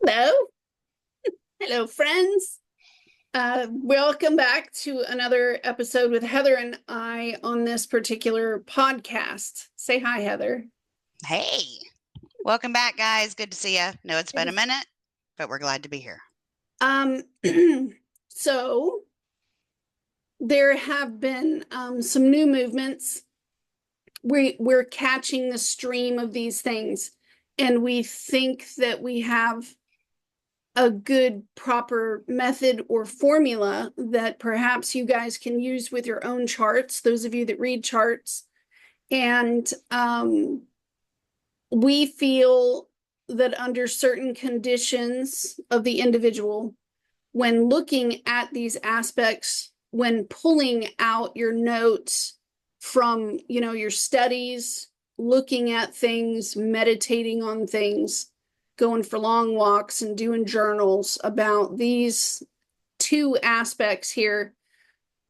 Hello. Hello, friends. Welcome back to another episode with Heather and I on this particular podcast. Say hi, Heather. Hey, welcome back, guys. Good to see you. Know it's It been a is- minute, but we're glad to be here. Um, so there have been some new movements. We're catching the stream of these things, and we think that we have a good, proper method or formula that perhaps you guys can use with your own charts, those of you that read charts. And we feel that under certain conditions of the individual, when looking at these aspects, when pulling out your notes from, your studies, looking at things, meditating on things, going for long walks and doing journals about these two aspects here,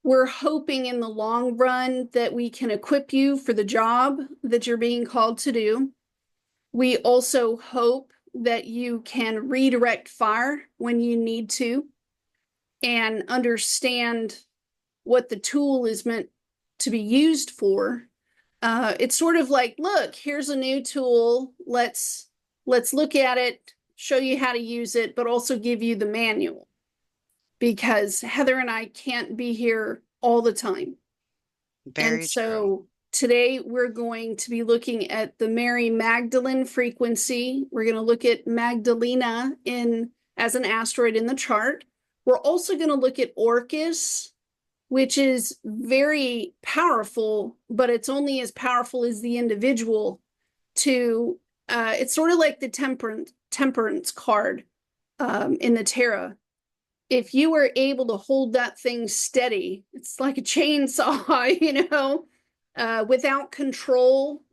we're hoping in the long run that we can equip you for the job that you're being called to do. We also hope that you can redirect fire when you need to and understand what the tool is meant to be used for. It's sort of like, look, here's a new tool. Let's look at it, show you how to use it, but also give you the manual, because Heather and I can't be here all the time. And Very true. so today we're going to be looking at the Mary Magdalene frequency. We're going to look at Magdalena in as an asteroid in the chart. We're also going to look at Orcus, which is very powerful, but it's only as powerful as the individual to it's sort of like the temperance card in the tarot. If you were able to hold that thing steady, it's like a chainsaw, without control,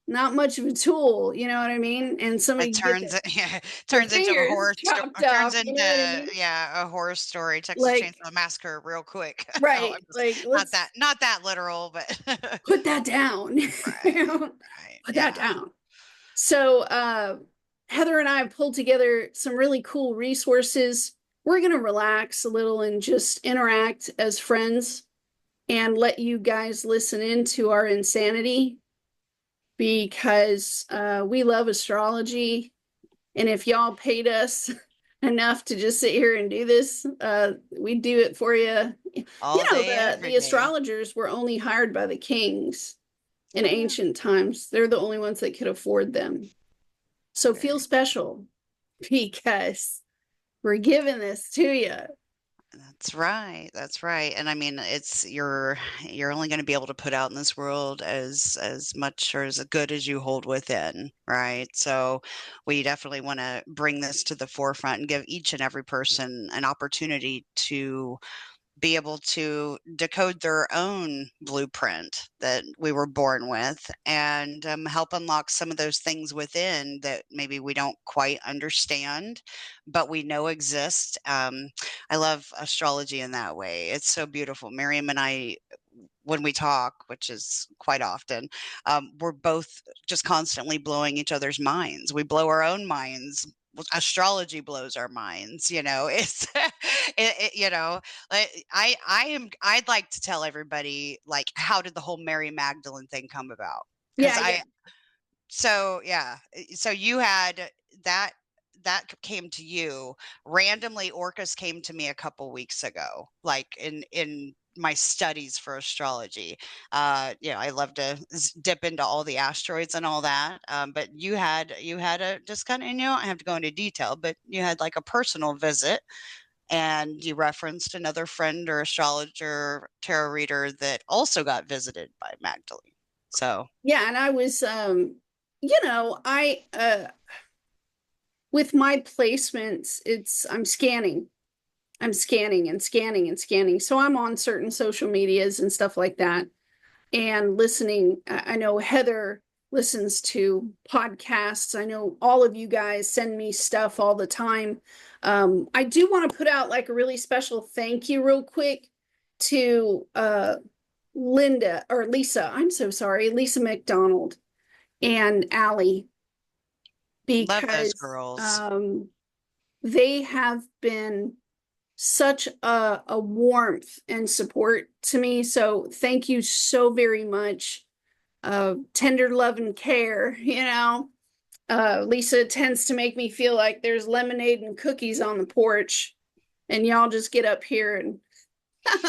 not much of a tool, you know what I mean? And somebody It get yeah, their turns into a fingers horror chopped turns off, you know what I into mean? a horror story, Texas Like, Chainsaw Massacre real quick. No, right, I'm just like not let's that literal, but put that down. right, right. Put that Yeah. down. So Heather and I have pulled together some really cool resources. We're going to relax a little and just interact as friends and let you guys listen into our insanity, because we love astrology. And if y'all paid us enough to just sit here and do this, we'd do it for you. All day, The every day. astrologers were only hired by the kings in Oh yeah. ancient times. They're the only ones that could afford them. So feel Very. special because we're giving this to you. That's right. That's right. And I mean, it's you're only going to be able to put out in this world as much or as good as you hold within, right? So we definitely want to bring this to the forefront and give each and every person an opportunity to be able to decode their own blueprint that we were born with and help unlock some of those things within that maybe we don't quite understand, but we know exist. I love astrology in that way. It's so beautiful. Miriam and I, when we talk, which is quite often, we're both just constantly blowing each other's minds. We blow our own minds. Astrology blows our minds, it's like I'd like to tell everybody, like, how did the whole Mary Magdalene thing come about? Because Yeah, yeah. so you had that came to you randomly. Orcus came to me a couple weeks ago, like in my studies for astrology. I love to dip into all the asteroids and all that. But you had a just kind of, and you don't have to go into detail, but you had like a personal visit, and you referenced another friend or astrologer, tarot reader that also got visited by Magdalene. So Yeah, and I was I with my placements, I'm scanning. I'm scanning and scanning and scanning. So I'm on certain social medias and stuff like that and listening. I know Heather listens to podcasts. I know all of you guys send me stuff all the time. I do want to put out like a really special thank you real quick to Linda or Lisa. I'm so sorry, Lisa McDonald and Allie, love those because girls. they have been such a warmth and support to me. So thank you so very much. Tender love and care, you know. Lisa tends to make me feel like there's lemonade and cookies on the porch, and y'all just get up here and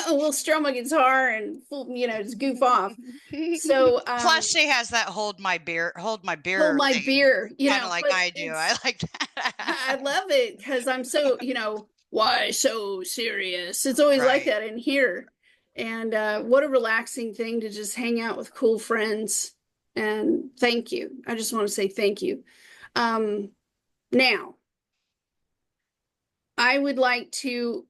we'll strum a guitar and just goof off. So Plus, she has that hold my hold beer my thing, beer, kind of like but I do. I like I that. love it because I'm so, why so serious? It's always like Right. that in here. And what a relaxing thing to just hang out with cool friends. And thank you. I just want to say thank you. Now, I would like to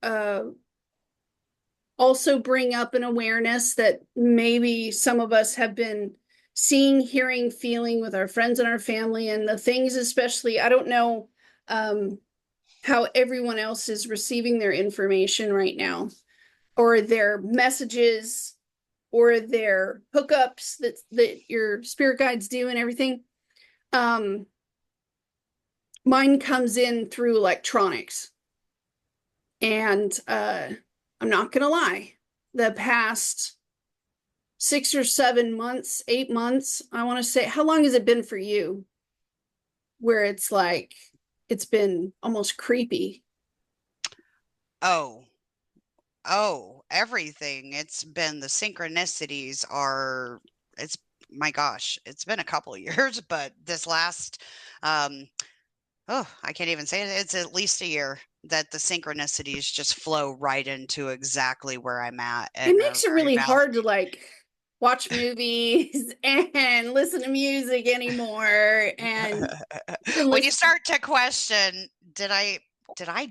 also bring up an awareness that maybe some of us have been seeing, hearing, feeling with our friends and our family, and the things, especially, I don't know how everyone else is receiving their information right now, or their messages, or their hookups that your spirit guides do and everything. Um, Mine comes in through electronics. And I'm not gonna lie, the past 6 or 7 months, 8 months, I want to say, how long has it been for you? Where it's like it's been almost creepy. Oh, oh, everything. It's been the synchronicities are, it's, my gosh, it's been a couple of years, but this last, um, oh, I can't even say it. It's at least a year that the synchronicities just flow right into exactly where I'm at It and are makes it very really valid. hard to watch movies and listen to music anymore and even When you listen. start to question, did I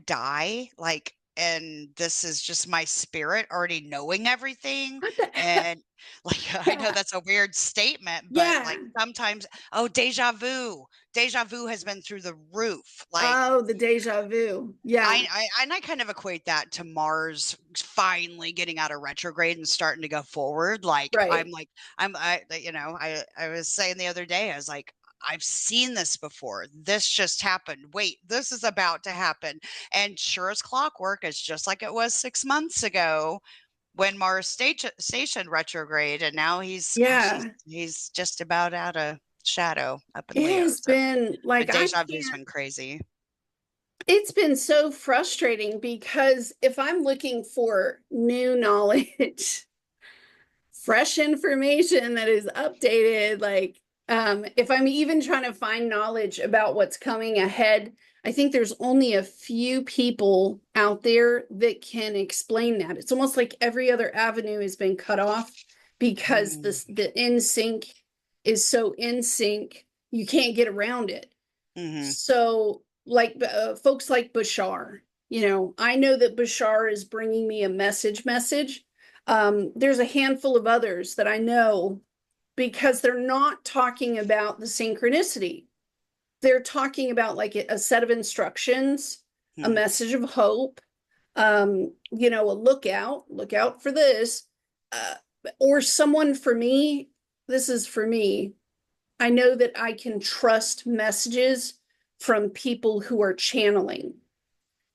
die? Like, and this is just my spirit already knowing everything. What the heck? And like, I know Yeah. that's a weird statement, but Yeah. like sometimes, oh, deja vu. Deja vu has been through the roof. Like, Oh, the deja vu. Yeah. I kind of equate that to Mars finally getting out of retrograde and starting to go forward. Right. I was saying the other day, I was like, I've seen this before. This just happened. Wait, this is about to happen. And sure as clockwork, it's just like it was 6 months ago when Mars stationed retrograde, and now Yeah. he's just about out of shadow up in It Leo. has So been the like I deja vu's can't been crazy. it's been so frustrating because if I'm looking for new knowledge, fresh information that is updated, if I'm even trying to find knowledge about what's coming ahead, I think there's only a few people out there that can explain that. It's almost like every other avenue has been cut off because Mm, the in sync is so in sync, you can't get around it. hmm So, folks like Bashar, I know that Bashar is bringing me a message. There's a handful of others that I know because they're not talking about the synchronicity. They're talking about like a set of instructions, a hmm message of hope, a look out for this, uh, or someone for me. This is for me. I know that I can trust messages from people who are channeling.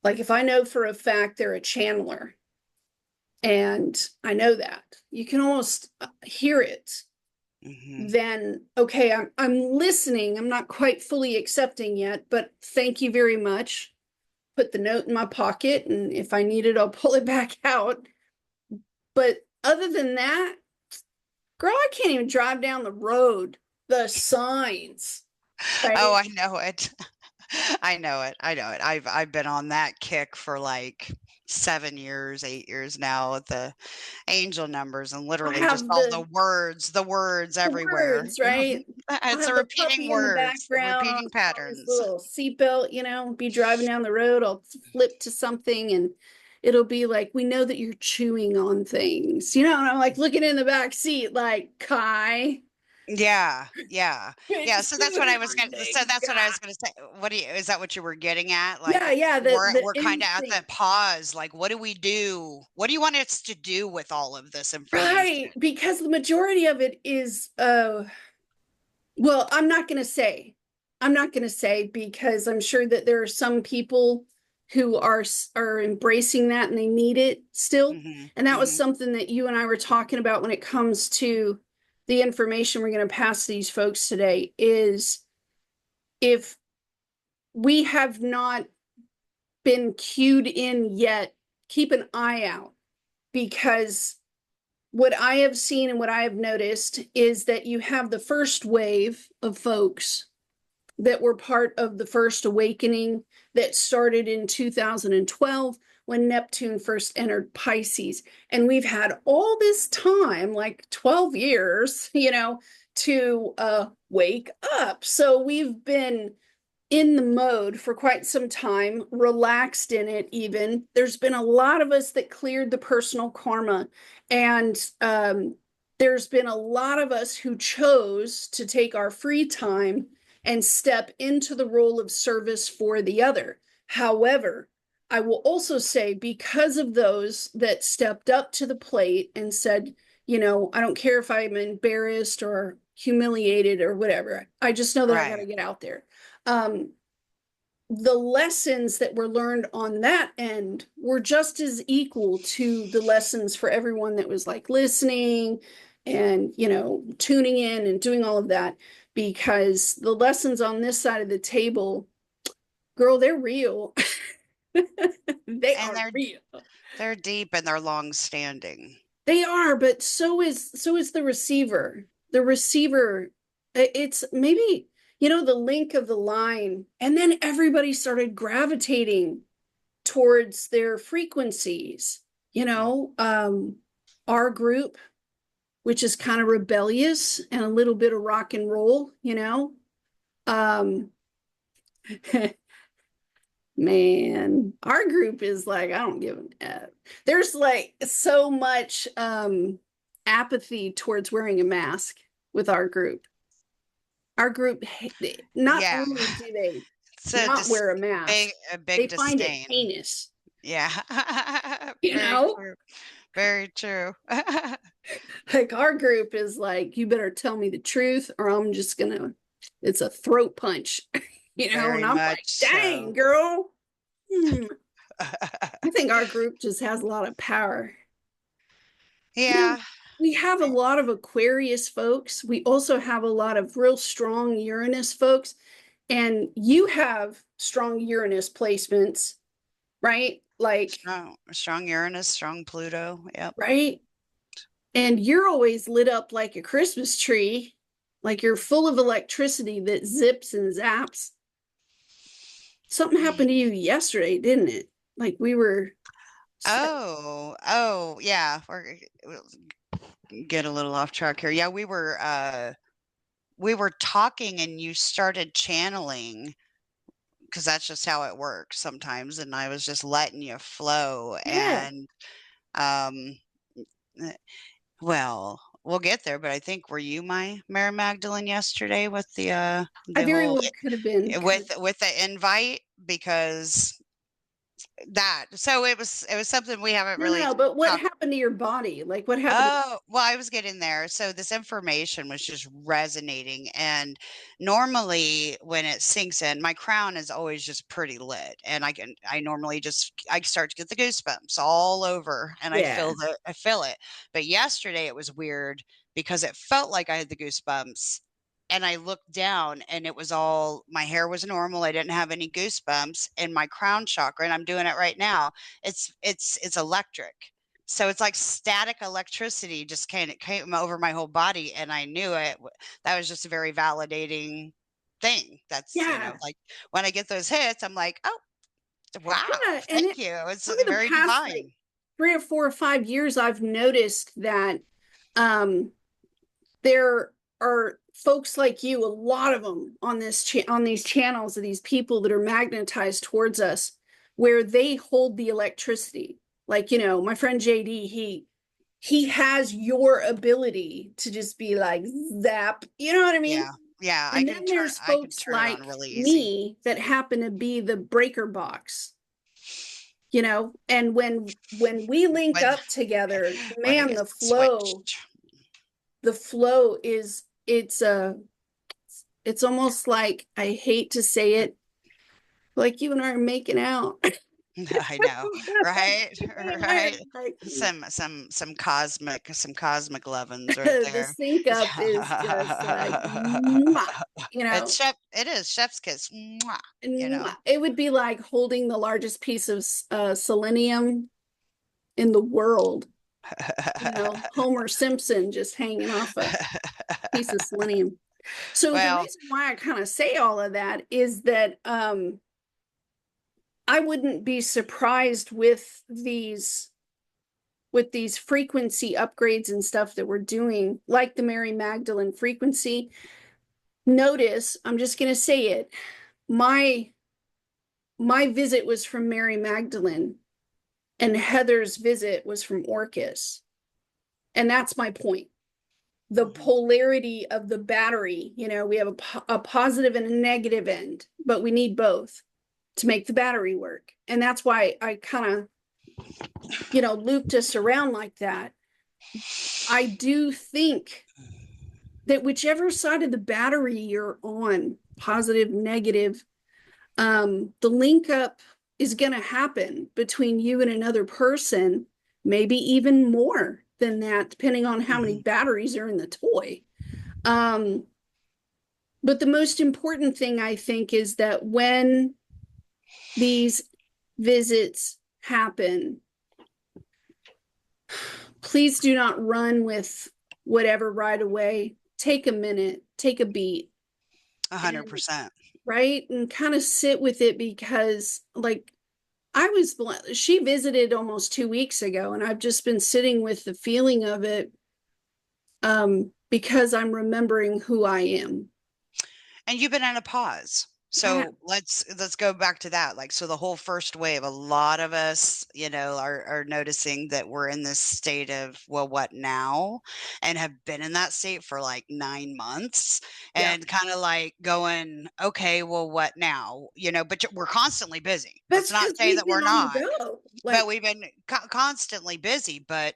Like if I know for a fact they're a channeler and I know that, you can almost hear it. hmm Then okay, I'm listening. I'm not quite fully accepting yet, but thank you very much. Put the note in my pocket, and if I need it, I'll pull it back out. But other than that, girl, I can't even drive down the road. The signs, Oh, right? I know it. I know it. I know it. I've been on that kick for like 7 years, 8 years now with the angel numbers and I literally just have all the the words the everywhere. words, right? I'll It's have the the repeating puppy in the words, the background repeating on this patterns. little seatbelt, be driving down the road. I'll flip to something and it'll be like, we know that you're chewing on things, and I'm like looking in the back seat, like, Kai, Yeah, yeah. you're Yeah, chewing on so things, that's what I was Kai. gonna say. What do you is that what you were getting at? Like, Yeah, yeah, the we're kinda at instinct. that pause, like, what do we do? What do you want us to do with all of this information? Right, because the majority of it is well, I'm not going to say. I'm not going to say because I'm sure that there are some people who are embracing that and they need it still. Mhm. And that was Mhm. something that you and I were talking about when it comes to the information we're going to pass to these folks today is if we have not been cued in yet, keep an eye out, because what I have seen and what I have noticed is that you have the first wave of folks that were part of the first awakening that started in 2012 when Neptune first entered Pisces. And we've had all this time, like 12 years, to wake up. So we've been in the mode for quite some time, relaxed in it even. There's been a lot of us that cleared the personal karma, and there's been a lot of us who chose to take our free time and step into the role of service for the other. However, I will also say, because of those that stepped up to the plate and said, I don't care if I'm embarrassed or humiliated or whatever. I just know that I got to Right. get out there. um, the lessons that were learned on that end were just as equal to the lessons for everyone that was like listening and, tuning in and doing all of that, because the lessons on this side of the table, girl, they're real. They And are real. they're deep and they're long standing. They are, but so is the receiver. The receiver, it's maybe, the link of the line, and then everybody started gravitating towards their frequencies. You know, our group, which is kind of rebellious and a little bit of rock and roll, um, man, our group is like, I don't give a F. There's like so much apathy towards wearing a mask with our group. Our group, not Yeah. only do they It's not wear a mask, a they big find it disdain. heinous, Yeah. you Very know? true. Very true. Like our group is like, you better tell me the truth or I'm just gonna, it's a throat punch, and Very I'm much like, dang, so. girl. Hmm. I think our group just has a lot of power. You know, Yeah. we have a lot of Aquarius folks. We also have a lot of real strong Uranus folks. And you have strong Uranus placements, right? Like, Strong Uranus, strong Pluto. Yep. right? And you're always lit up like a Christmas tree, like you're full of electricity that zips and zaps. Something happened to you yesterday, didn't it? Like we were set. Oh, yeah. We'll get a little off track here. Yeah, we were talking and you started channeling because that's just how it works sometimes, and I was just letting you flow Yeah. and um eh, well, we'll get there, but I think were you my Mary Magdalene yesterday with I the very whole well could have been, because with the invite because that so it was something we haven't no, no, really no. But what talked. happened to your body? Like what happened? Oh, well, I was getting there. So this information was just resonating. And normally when it sinks in, my crown is always just pretty lit. And I normally I start to get the goosebumps all over and Yeah. I feel it. But yesterday it was weird because it felt like I had the goosebumps. And I looked down and it was all, my hair was normal. I didn't have any goosebumps and my crown chakra, and I'm doing it right now. It's electric, so it's like static electricity just came over my whole body, and I knew it. That was just a very validating thing. That's, Yeah. like when I get those hits, I'm like, oh, wow, Yeah. And thank you. It's over the very past like divine. 3 or 4 or 5 years, I've noticed that um there are folks like you, a lot of them on on these channels of these people that are magnetized towards us, where they hold the electricity. Like, my friend JD, he has your ability to just be like zap, you know what I mean? Yeah, yeah. And then there's I can folks turn it on like really easy. me that happen to be the breaker box, and when we link When up together, when it man, gets switched. the flow is, it's almost like, I hate to say it, like you and I are making out. I know, right? Right. Amen. Like, Some cosmic lovins right the there. sync up is just like, mwah, you know, It is chef's kiss. Mwah, you and know. it would be like holding the largest piece of selenium in the world. You know, Homer Simpson just hanging off a piece of selenium. So the Well, reason why I kind of say all of that is that I wouldn't be surprised with these frequency upgrades and stuff that we're doing, like the Mary Magdalene frequency. Notice, I'm just going to say it. My my visit was from Mary Magdalene, and Heather's visit was from Orcus. And that's my point. The mhm, polarity of the battery, you know, we have a positive and a negative end, but we need both to make the battery work. And that's why I kind of, you know, looped us around like that. I do think that whichever side of the battery you're on, positive, negative, the link up is going to happen between you and another person, maybe even more than that, depending on how many mhm. batteries are in the toy. Um, but the most important thing I think is that when these visits happen, please do not run with whatever right away. Take a minute, take a beat, and 100%. right, and kind of sit with it because, like, she visited almost 2 weeks ago, and I've just been sitting with the feeling of it because I'm remembering who I am. And you've been on a pause. I, So let's go back to that. Like, so the whole first wave, a lot of us, are noticing that we're in this state of, well, what now? And have been in that state for like 9 months yeah, and kind of like going, okay, well, what now? But we're constantly busy. that's Let's not because say we've that been we're on the not, go. but Like, we've been constantly busy. But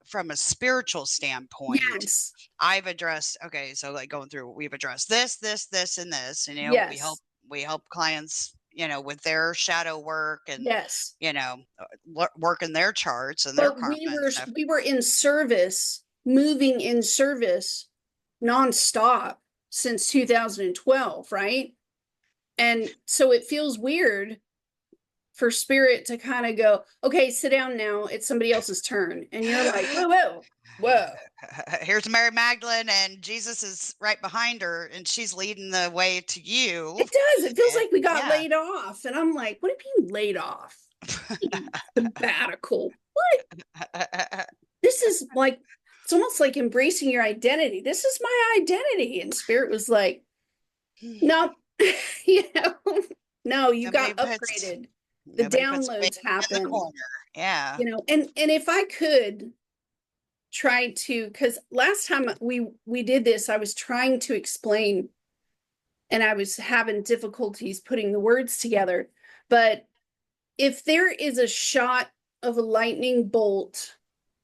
from a spiritual standpoint, yes, I've addressed, okay, so like going through, we've addressed this, and this, and yes, we help clients, with their shadow work and yes. working their charts and their But karma and stuff. we were in service, moving in service nonstop since 2012, right? And so it feels weird for spirit to kind of go, okay, sit down now. It's somebody else's turn. And you're like, whoa, whoa, whoa. Here's Mary Magdalene, and Jesus is right behind her, and she's leading the way to you. It does. It feels And like we got yeah. laid off. And I'm like, what do you mean laid off? Sabbatical. What? This is like, it's almost like embracing your identity. This is my identity. And spirit was like, no, you know, no, you Nobody got puts upgraded. The nobody puts a baby downloads in the happened, corner. Yeah. you know, and if I could try to, because last time we did this, I was trying to explain and I was having difficulties putting the words together. But if there is a shot of a lightning bolt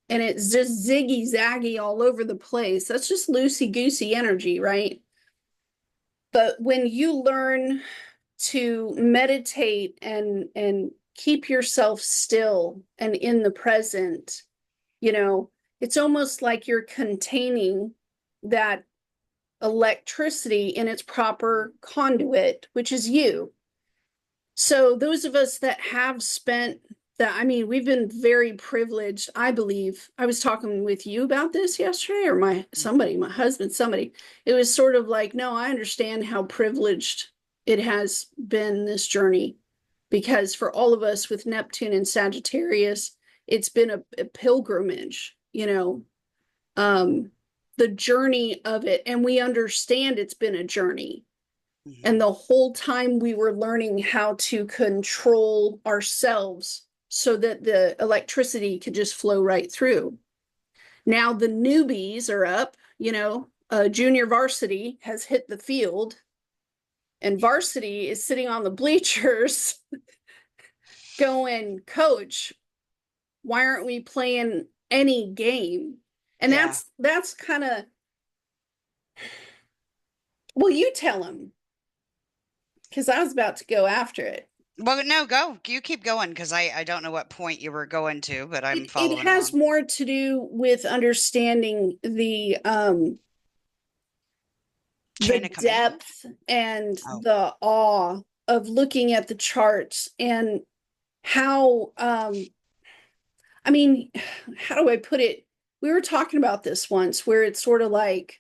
and it's just ziggy zaggy all over the place, that's just loosey goosey energy, right? But when you learn to meditate and keep yourself still and in the present, you know, it's almost like you're containing that electricity in its proper conduit, which is you. So those of us that have spent that, I mean, we've been very privileged, I believe. I was talking with you about this yesterday, or my husband, somebody. It was sort of like, no, I understand how privileged it has been this journey. Because for all of us with Neptune and Sagittarius, it's been a pilgrimage, you know, um, the journey of it. And we understand it's been a journey. And Mhm. the whole time we were learning how to control ourselves so that the electricity could just flow right through. Now the newbies are up, you know, junior varsity has hit the field, and varsity is sitting on the bleachers going, Coach, why aren't we playing any game? And Yeah. that's kind of, well, you tell him because I was about to go after it. Well, no, go. You keep going because I don't know what point you were going to, but I'm It following has along. more to do with understanding the Chain of command? depth and Oh. the awe of looking at the charts and how I mean, how do I put it? We were talking about this once where it's sort of like,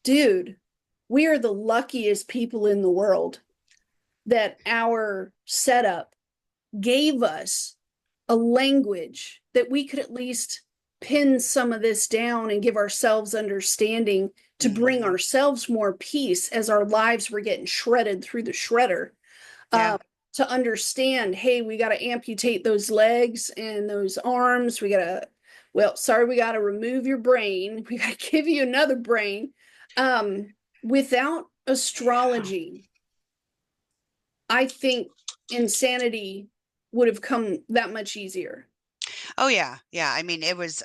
dude, we are the luckiest people in the world that our setup gave us a language that we could at least pin some of this down and give ourselves understanding to bring Hmm. ourselves more peace as our lives were getting shredded through the shredder. Yeah. Um, to understand, hey, we got to amputate those legs and those arms. We got to, well, sorry, we got to remove your brain. We got to give you another brain. Without Yeah. astrology, I think insanity would have come that much easier. Oh yeah, yeah. I mean, it was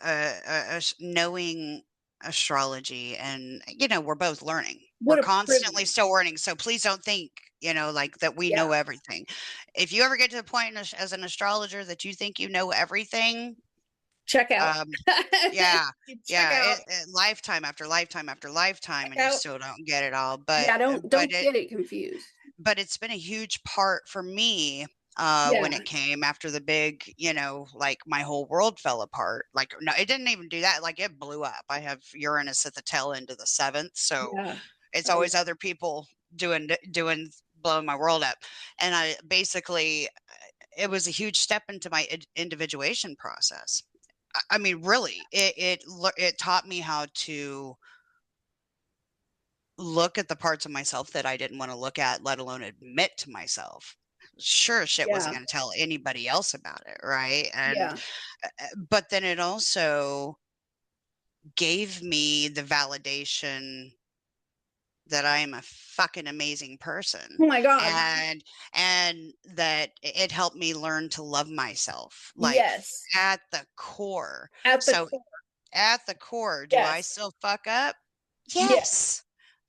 knowing astrology, and we're both learning. We're What a constantly privilege. still learning. So please don't think, like that we Yeah. know everything. If you ever get to the point as an astrologer that you think you know everything, Check out. um, yeah, Check out. lifetime after lifetime after lifetime, Check and you out. still don't get it all. But Yeah, don't but don't it get it confused. but it's been a huge part for me when Yeah. it came after the big, like my whole world fell apart. Like, no, it didn't even do that. Like, it blew up. I have Uranus at the tail end of the seventh. So Yeah. it's Oh always yeah. other people doing, blowing my world up. And I basically, it was a huge step into my individuation process. I mean, really, it taught me how to look at the parts of myself that I didn't want to look at, let alone admit to myself. Sure, shit wasn't Yeah. going to tell anybody else about it, right? And Yeah. but then it also gave me the validation that I am a fucking amazing person, Oh my God. and that it helped me learn to love myself, like Yes. at the core. At the So core. at the core, do I Yes. still fuck up? Yes. Yes.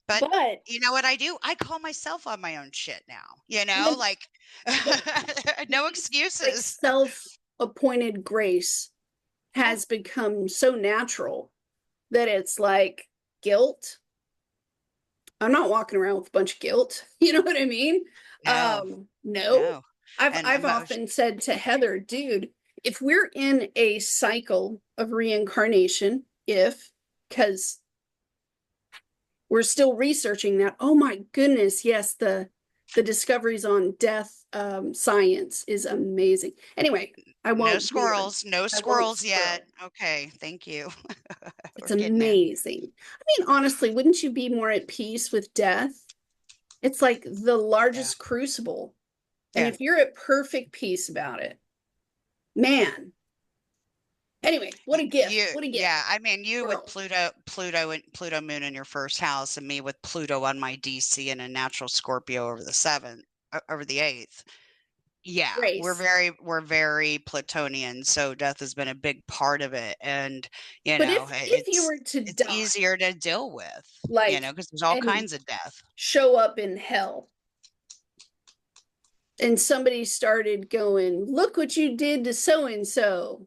But But you know what I do? I call myself on my own shit now, but like but no this like excuses. self-appointed grace Yeah. has become so natural that it's like guilt. I'm not walking around with a bunch of guilt. You know what I mean? No, No. no. I've And I've often said to Heather, dude, if we're in a cycle of reincarnation, because we're still researching that, oh my goodness, yes, the discoveries on death science is amazing. Anyway, I no won't bore. squirrels, no I won't squirrels yet. squirrel. Okay, thank you. It's We're getting there. amazing. I mean, honestly, wouldn't you be more at peace with death? It's like the Yeah. largest crucible. And Yeah. if you're at perfect peace about it, man. Anyway, what a gift. What a gift. Yeah, I mean, you with Girl. Pluto moon in your first house, and me with Pluto on my DC and a natural Scorpio over the seventh, over the eighth. Yeah, Grace. we're very Plutonian, so death has been a big part of it, and But if you it's were to it's die, easier to deal with, like, because there's all and kinds of death. show up in hell, and somebody started going, look what you did to so and so,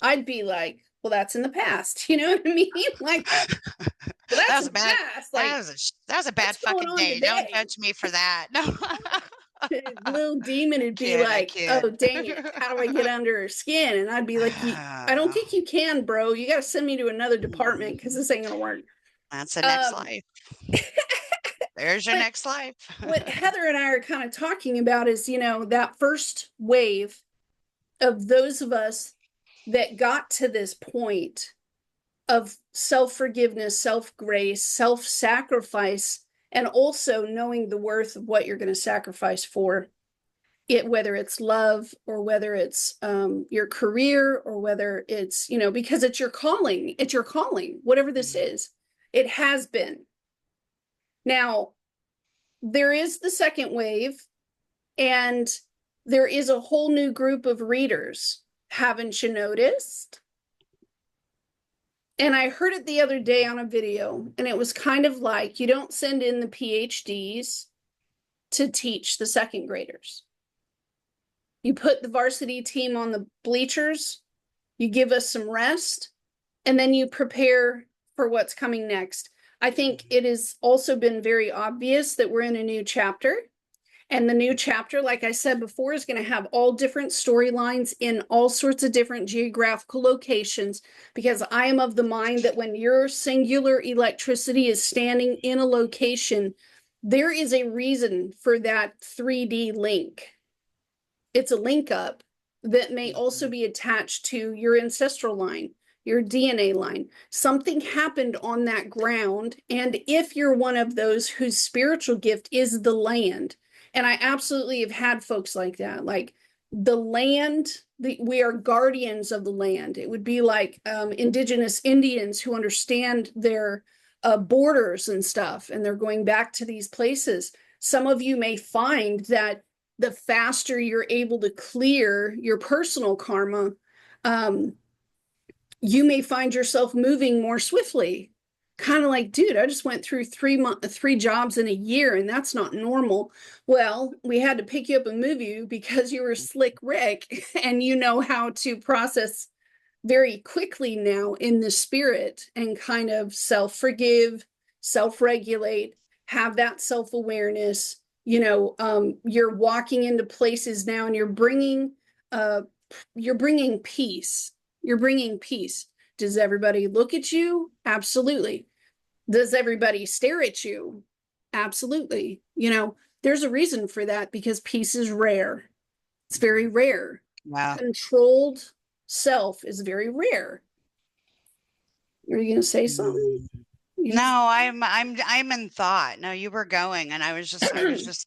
I'd be like, well, that's in the past. You know what I mean? Like, well, That that's was in a the bad past. Like, that was a bad what's going fucking on day. Don't today? judge me for that. No. Little demon would be I like, oh, kid. dang it. How do I get under her skin? And I'd be like, I don't think you can, bro. You got to send me to another department because this ain't going to work. That's the next Um, life. There's your but next life. what Heather and I are kind of talking about is, that first wave of those of us that got to this point of self forgiveness, self grace, self sacrifice, and also knowing the worth of what you're going to sacrifice for it, whether it's love or whether it's your career or whether it's, because it's your calling, whatever this Mhm. is. It has been. Now, there is the second wave, and there is a whole new group of readers. Haven't you noticed? And I heard it the other day on a video, and it was kind of like you don't send in the PhDs to teach the second graders. You put the varsity team on the bleachers, you give us some rest, and then you prepare for what's coming next. I think it has also been very obvious that we're in a new chapter. And the new chapter, like I said before, is going to have all different storylines in all sorts of different geographical locations. Because I am of the mind that when your singular electricity is standing in a location, there is a reason for that 3D link. It's a link up that may also Mhm. be attached to your ancestral line, your DNA line. Something happened on that ground. And if you're one of those whose spiritual gift is the land, and I absolutely have had folks like that, like the land, we are guardians of the land. It would be like indigenous Indians who understand their borders and stuff, and they're going back to these places. Some of you may find that the faster you're able to clear your personal karma, um, you may find yourself moving more swiftly. Kind of like, dude, I just went through 3 jobs in a year, and that's not normal. Well, we had to pick you up and move you because you were slick Rick, and you know how to process very quickly now in the spirit and kind of self-forgive, self-regulate, have that self-awareness. You're walking into places now and uh you're bringing peace. You're bringing peace. Does everybody look at you? Absolutely. Does everybody stare at you? Absolutely. There's a reason for that because peace is rare. It's very rare. Yeah. Controlled self is very rare. Are you going to say something? Mm. You No, just I'm in thought. No, you were going, and I was just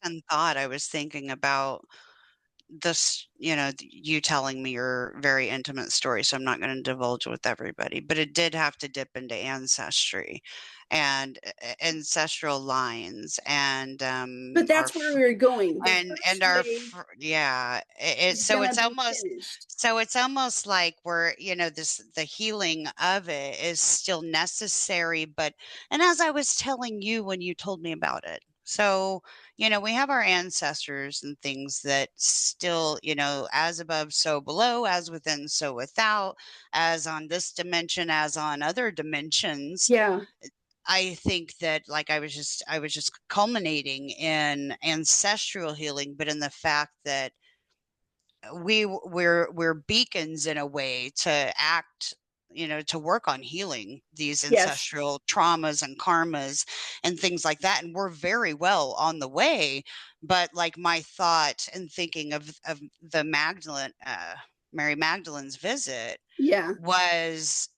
in thought. I was thinking about this, you telling me your very intimate story, so I'm not going to divulge with everybody, but it did have to dip into ancestry and ancestral lines and but that's where we were going. The and first our wave yeah, it, is so going to it's be almost finished. like we're, this the healing of it is still necessary, but and as I was telling you when you told me about it, so we have our ancestors and things that still, as above so below, as within so without, as on this dimension as on other dimensions. Yeah. I think that, like, I was just culminating in ancestral healing, but in the fact that we're beacons in a way to act, to work on healing these Yes. ancestral traumas and karmas and things like that, and we're very well on the way. But like my thought and thinking of the Magdalene, Mary Magdalene's visit Yeah. was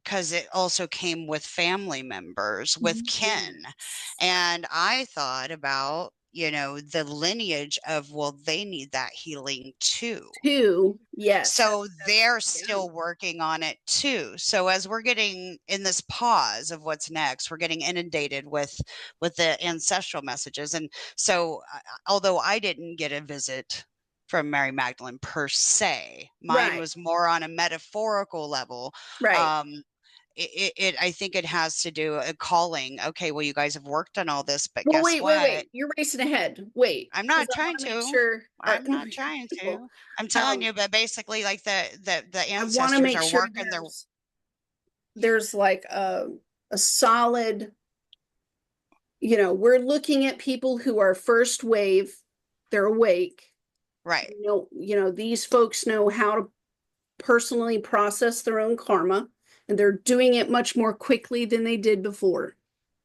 because it also came with family members, with kin. Yes. And I thought about, the lineage of, well, they need that healing too. Two. Yes. So they're Yeah. still working on it too. So as we're getting in this pause of what's next, we're getting inundated with the ancestral messages. And so although I didn't get a visit from Mary Magdalene per se, mine Right. was more on a metaphorical level. Right. Um, I think it has to do a calling. Okay, well, you guys have worked on all this, but Well, guess wait, wait, what? wait. You're racing ahead. Wait, I'm because not I want trying to make to. sure I'm not trying people. to. I'm telling Um, you, but basically, like the I want to ancestors make are sure working their there's like a solid. We're looking at people who are first wave. They're awake. right. These folks know how to personally process their own karma, and they're doing it much more quickly than they did before.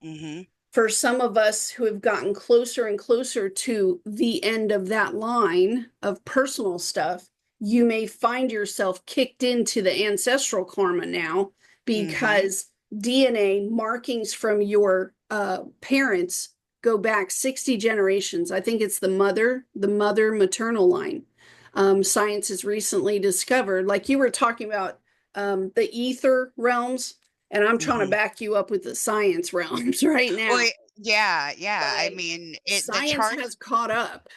Mm-hmm. For some of us who have gotten closer and closer to the end of that line of personal stuff, you may find yourself kicked into the ancestral karma now Mm-hmm. because DNA markings from your parents go back 60 generations. I think it's the mother maternal line. Science has recently discovered, like you were talking about the ether realms, and I'm trying to Mm-hmm. back you up with the science realms right Well, now. yeah, yeah. I Like mean, the science charts. has caught up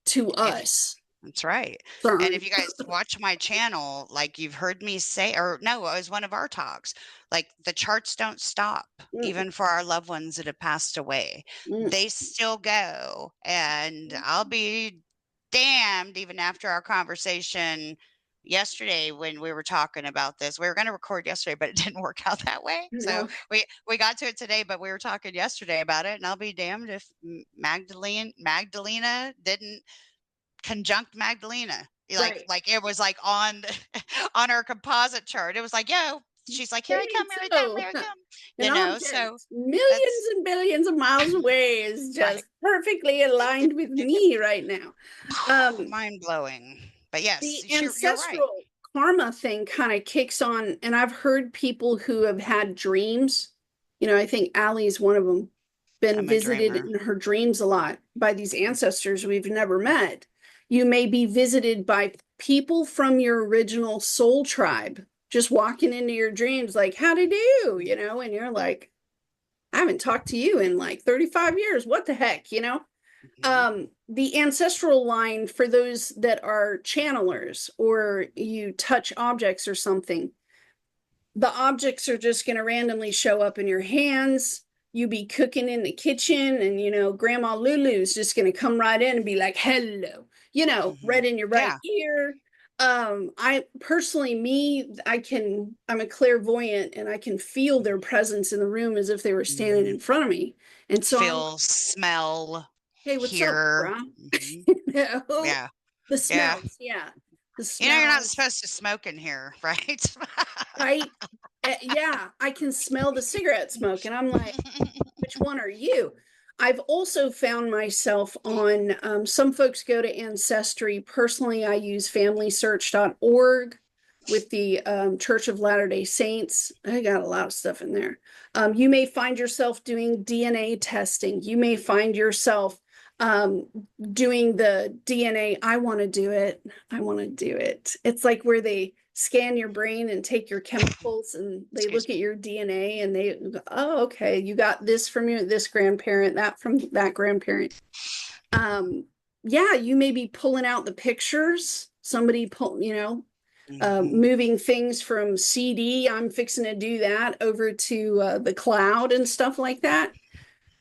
to If us. That's right. And CERN. if you guys watch my channel, like you've heard me say, or no, it was one of our talks, like the charts don't stop, Mm, even for our loved ones that have passed away. mm. They still go. And I'll be damned, even after our conversation yesterday when we were talking about this. We were going to record yesterday, but it didn't work out that way. So No, we got to it today, but we were talking yesterday about it, and I'll be damned if Magdalena didn't conjunct Magdalena. right. Like it was like on on our composite chart. It was like, yo, she's like, here Say I come, it here I come, so. here I come. An So object millions that's and billions of miles away is right. just perfectly aligned with me right now. Um, Mind blowing. But yes, the you're right. ancestral karma thing kind of kicks on, and I've heard people who have had dreams. I think Allie's one of them, been I'm a visited dreamer. in her dreams a lot by these ancestors we've never met. You may be visited by people from your original soul tribe just walking into your dreams, like, how'd I do? And you're like, I haven't talked to you in like 35 years. What the heck? Mhm. The ancestral line for those that are channelers or you touch objects or something, the objects are just going to randomly show up in your hands. You be cooking in the kitchen, and Grandma Lulu's just going to come right in and be like, hello, right Mhm. in your right Yeah. ear. I personally, I'm a clairvoyant, and I can feel their presence in the room as if they were standing Mhm. in front of me. And so I'm like, Feel, smell, hey, what's up, hear. bro? Mhm. you know, Yeah. the Yeah. smells, yeah, the You're not smells, supposed to smoke in here, right? right? Yeah, I can smell the cigarette smoke, and I'm like, which one are you? I've also found myself on, some folks go to Ancestry. Personally, I use FamilySearch.org with the Church of Latter-day Saints. I got a lot of stuff in there. You may find yourself doing DNA testing. You may find yourself um, doing the DNA. I want to do it. I want to do it. It's like where they scan your brain and take your chemicals, and they Excuse look at me. your DNA, and they go, oh, okay, you got this from this grandparent, that from that grandparent. Um, yeah, you may be pulling out the pictures. Somebody Mhm. moving things from CD. I'm fixing to do that over to the cloud and stuff like that.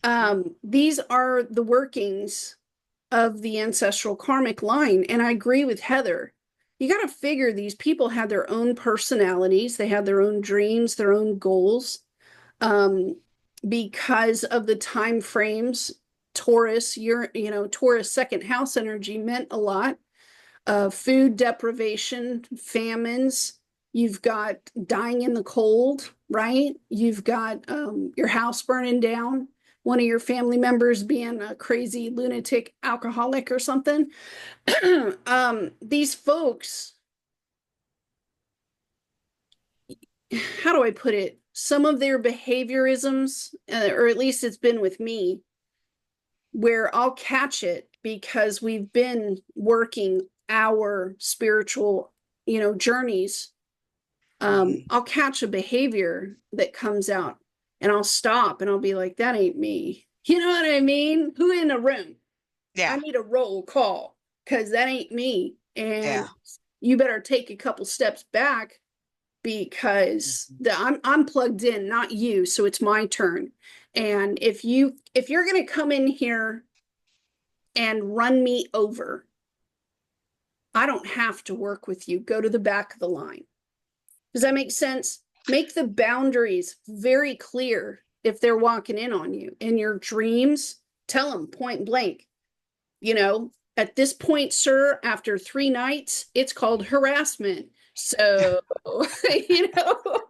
Mhm. These are the workings of the ancestral karmic line. And I agree with Heather. You got to figure these people had their own personalities, they had their own dreams, their own goals. Um, because of the time frames, Taurus second house energy meant a lot. Food deprivation, famines. You've got dying in the cold, right? You've got your house burning down, one of your family members being a crazy lunatic alcoholic or something. These folks, how do I put it? Some of their behaviorisms, or at least it's been with me, where I'll catch it because we've been working our spiritual, journeys. Mhm. I'll catch a behavior that comes out, and I'll stop and I'll be like, that ain't me. You know what I mean? Who in a room? I Yeah. need a roll call because that ain't me. And Yeah. you better take a couple steps back because Mhm. I'm plugged in, not you. So it's my turn. And if you're gonna come in here and run me over, I don't have to work with you. Go to the back of the line. Does that make sense? Make the boundaries very clear if they're walking in on you. In your dreams, tell them point blank, at this point, sir, after 3 nights, it's called harassment. So, you know,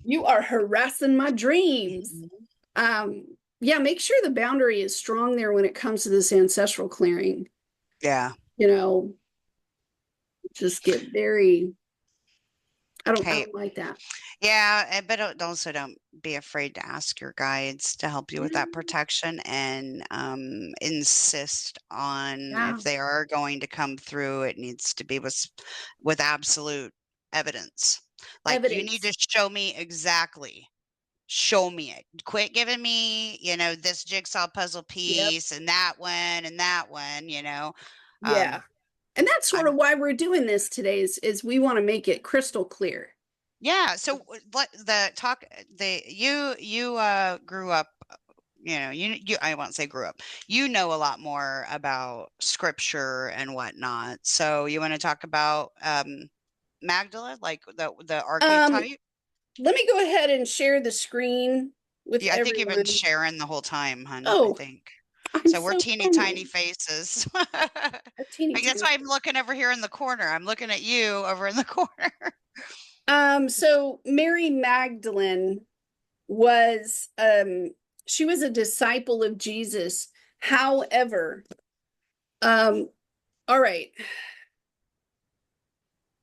you are harassing my dreams. Mhm. Um, yeah, make sure the boundary is strong there when it comes to this ancestral clearing. Yeah. You know, just get very, I Hey, don't like that. yeah, but also don't be afraid to ask your guides to help you with that protection, and insist on, Yeah, if they are going to come through, it needs to be with absolute evidence. Like, you need to evidence. show me exactly. Show me it. Quit giving me, this jigsaw puzzle Yep. piece and that one and that one. Yeah. Um, And that's sort I'm of why we're doing this today is we want to make it crystal clear. Yeah. So what the talk the you grew up, I won't say grew up. You know a lot more about scripture and whatnot. So you want to talk about Magdala, like the Um, archetype? let me go ahead and share the screen with Yeah, I think you've been everyone. sharing the whole time, hun, I Oh, think. I'm So we're so teeny tiny friendly. faces. A teeny Like that's tiny. why I'm looking over here in the corner. I'm looking at you over in the corner. So Mary Magdalene was she was a disciple of Jesus. However, um, all right.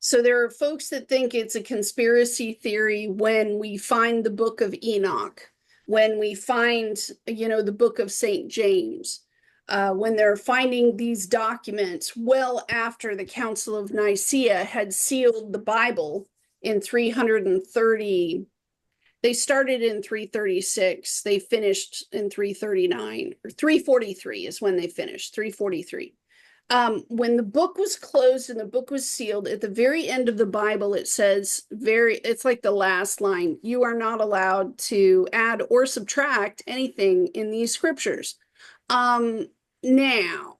So there are folks that think it's a conspiracy theory when we find the book of Enoch, when we find, the book of St. James, when they're finding these documents well after the Council of Nicaea had sealed the Bible in 330. They started in 336. They finished in 339, or 343 is when they finished, 343. When the book was closed and the book was sealed, at the very end of the Bible, it says it's like the last line, you are not allowed to add or subtract anything in these scriptures. Now,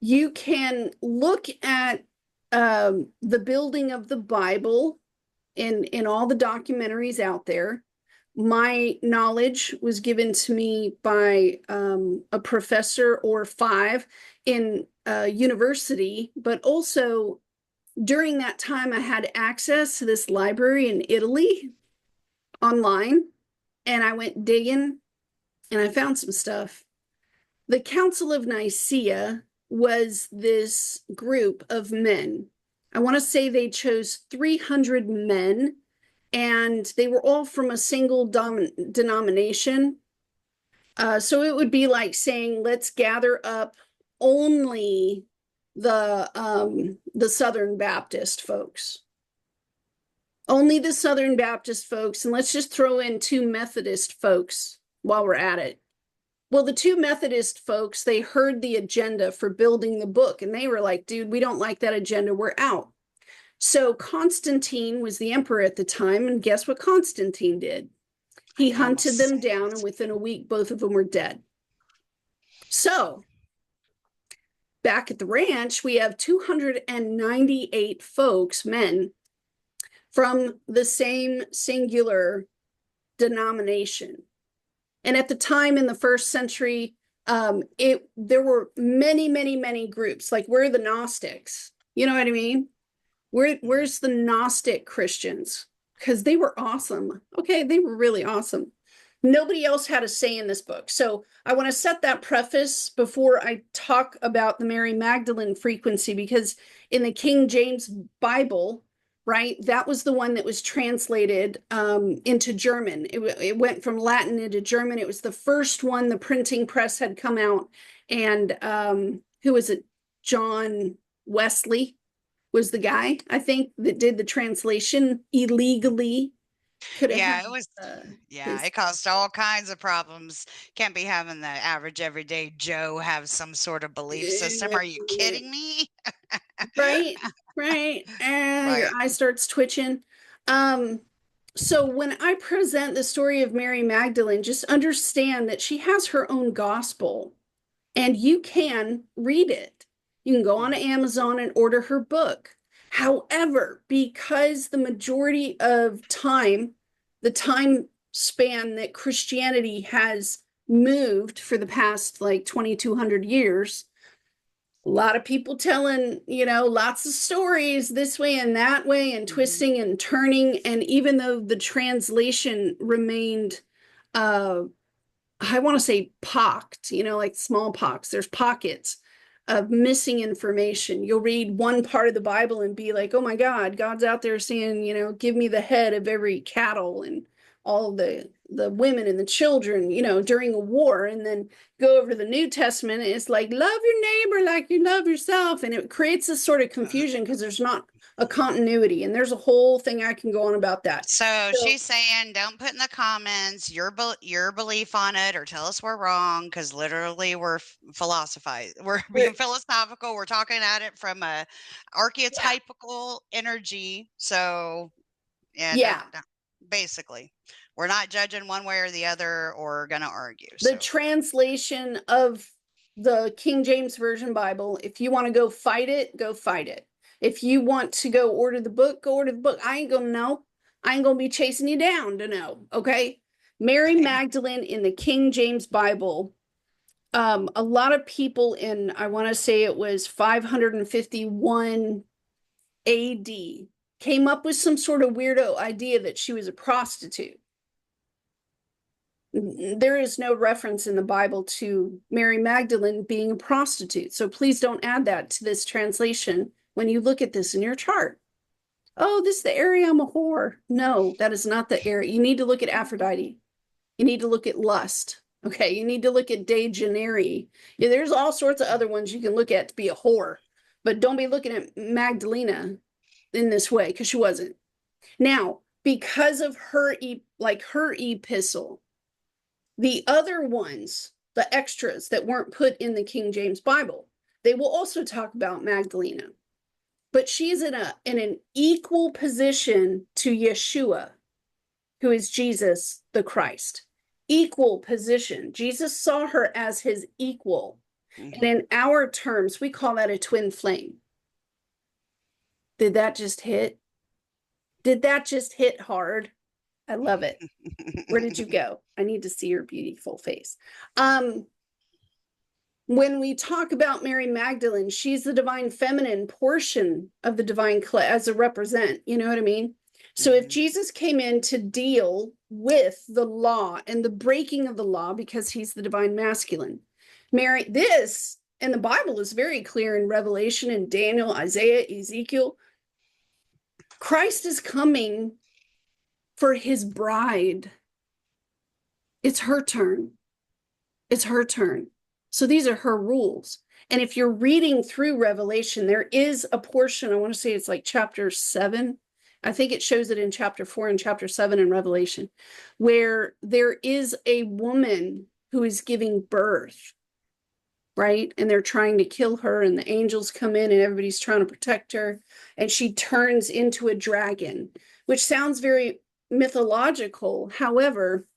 you can look at the building of the Bible in all the documentaries out there. My knowledge was given to me by a professor or five in university, but also during that time, I had access to this library in Italy online, and I went digging and I found some stuff. The Council of Nicaea was this group of men. I want to say they chose 300 men, and they were all from a single denomination. So it would be like saying, let's gather up only the Southern Baptist folks, only the Southern Baptist folks, and let's just throw in two Methodist folks while we're at it. Well, the two Methodist folks, they heard the agenda for building the book, and they were like, dude, we don't like that agenda. We're out. So Constantine was the emperor at the time, and guess what Constantine did? He I almost hunted them said down, and it. within a week, both of them were dead. So back at the ranch, we have 298 folks, men, from the same singular denomination. And at the time in the first century, there were many, many, many groups. Like we're the Gnostics. You know what I mean? Where's the Gnostic Christians? Because they were awesome. Okay, they were really awesome. Nobody else had a say in this book. So I want to set that preface before I talk about the Mary Magdalene frequency, because in the King James Bible, right, that was the one that was translated into German. It went from Latin into German. It was the first one. The printing press had come out. And who was it? John Wesley was the guy, I think, that did the translation illegally. Could have Yeah, had it was yeah, his it caused all kinds of problems. Can't be having the average everyday Joe have some sort of belief system. Are you kidding me? right, right, and your Right. eye starts twitching. Um, so when I present the story of Mary Magdalene, just understand that she has her own gospel, and you can read it. You can go on Mhm. Amazon and order her book. However, because the majority of time, the time span that Christianity has moved for the past like 2,200 years, a lot of people telling, lots of stories this way and that way and Mhm. twisting and turning. And even though the translation remained uh, I want to say pocked, like smallpox. There's pockets of missing information. You'll read one part of the Bible and be like, oh my God, God's out there saying, give me the head of every cattle and all the women and the children, during a war. And then go over to the New Testament, and it's like, love your neighbor like you love yourself. And it creates this sort of confusion because there's not a continuity. And there's a whole thing I can go on about that. So So, she's saying, don't put in the comments your belief on it, or tell us we're wrong, because literally we're philosophizing. We're being philosophical. We're talking at it from a yeah, archetypical energy. So yeah, yeah. don't basically. we're not judging one way or the other or going to argue. The So translation of the King James Version Bible, if you want to go fight it, go fight it. If you want to go order the book, go order the book. I ain't gonna know. I ain't gonna be chasing you down to know. Okay. Mary okay. Magdalene in the King James Bible. A lot of people in, I want to say it was 551 AD, came up with some sort of weirdo idea that she was a prostitute. There is no reference in the Bible to Mary Magdalene being a prostitute. So please don't add that to this translation when you look at this in your chart. Oh, this is the area I'm a whore. No, that is not the area. You need to look at Aphrodite. You need to look at lust. Okay, you need to look at De Janeiro. Yeah, there's all sorts of other ones you can look at to be a whore, but don't be looking at Magdalena in this way because she wasn't. Now, because of her her epistle, the other ones, the extras that weren't put in the King James Bible, they will also talk about Magdalena. But she's in an equal position to Yeshua, who is Jesus the Christ. Equal position. Jesus saw her as his equal. Mm-hmm. And in our terms, we call that a twin flame. Did that just hit? Did that just hit hard? I love it. Where did you go? I need to see your beautiful face. When we talk about Mary Magdalene, she's the divine feminine portion of the divine as a represent. You know what I mean? So if Jesus came in to deal with the law and the breaking of the law because he's the divine masculine, Mary, this and the Bible is very clear in Revelation and Daniel, Isaiah, Ezekiel. Christ is coming for his bride. It's her turn. It's her turn. So these are her rules. And if you're reading through Revelation, there is a portion, I want to say it's like chapter 7. I think it shows it in chapter 4 and chapter 7 in Revelation, where there is a woman who is giving birth, right? And they're trying to kill her, and the angels come in and everybody's trying to protect her. And she turns into a dragon, which sounds very mythological. However,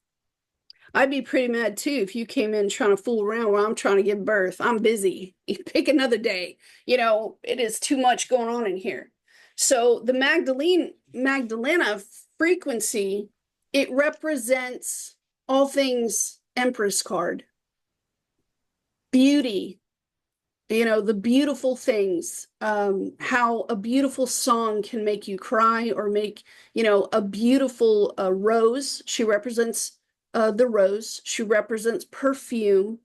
I'd be pretty mad too if you came in trying to fool around while I'm trying to give birth. I'm busy. You pick another day. You know, it is too much going on in here. So the Magdalena frequency, it represents all things Empress card. Beauty, you know, the beautiful things, how a beautiful song can make you cry or make, you know, a beautiful rose. She represents the rose. She represents perfume.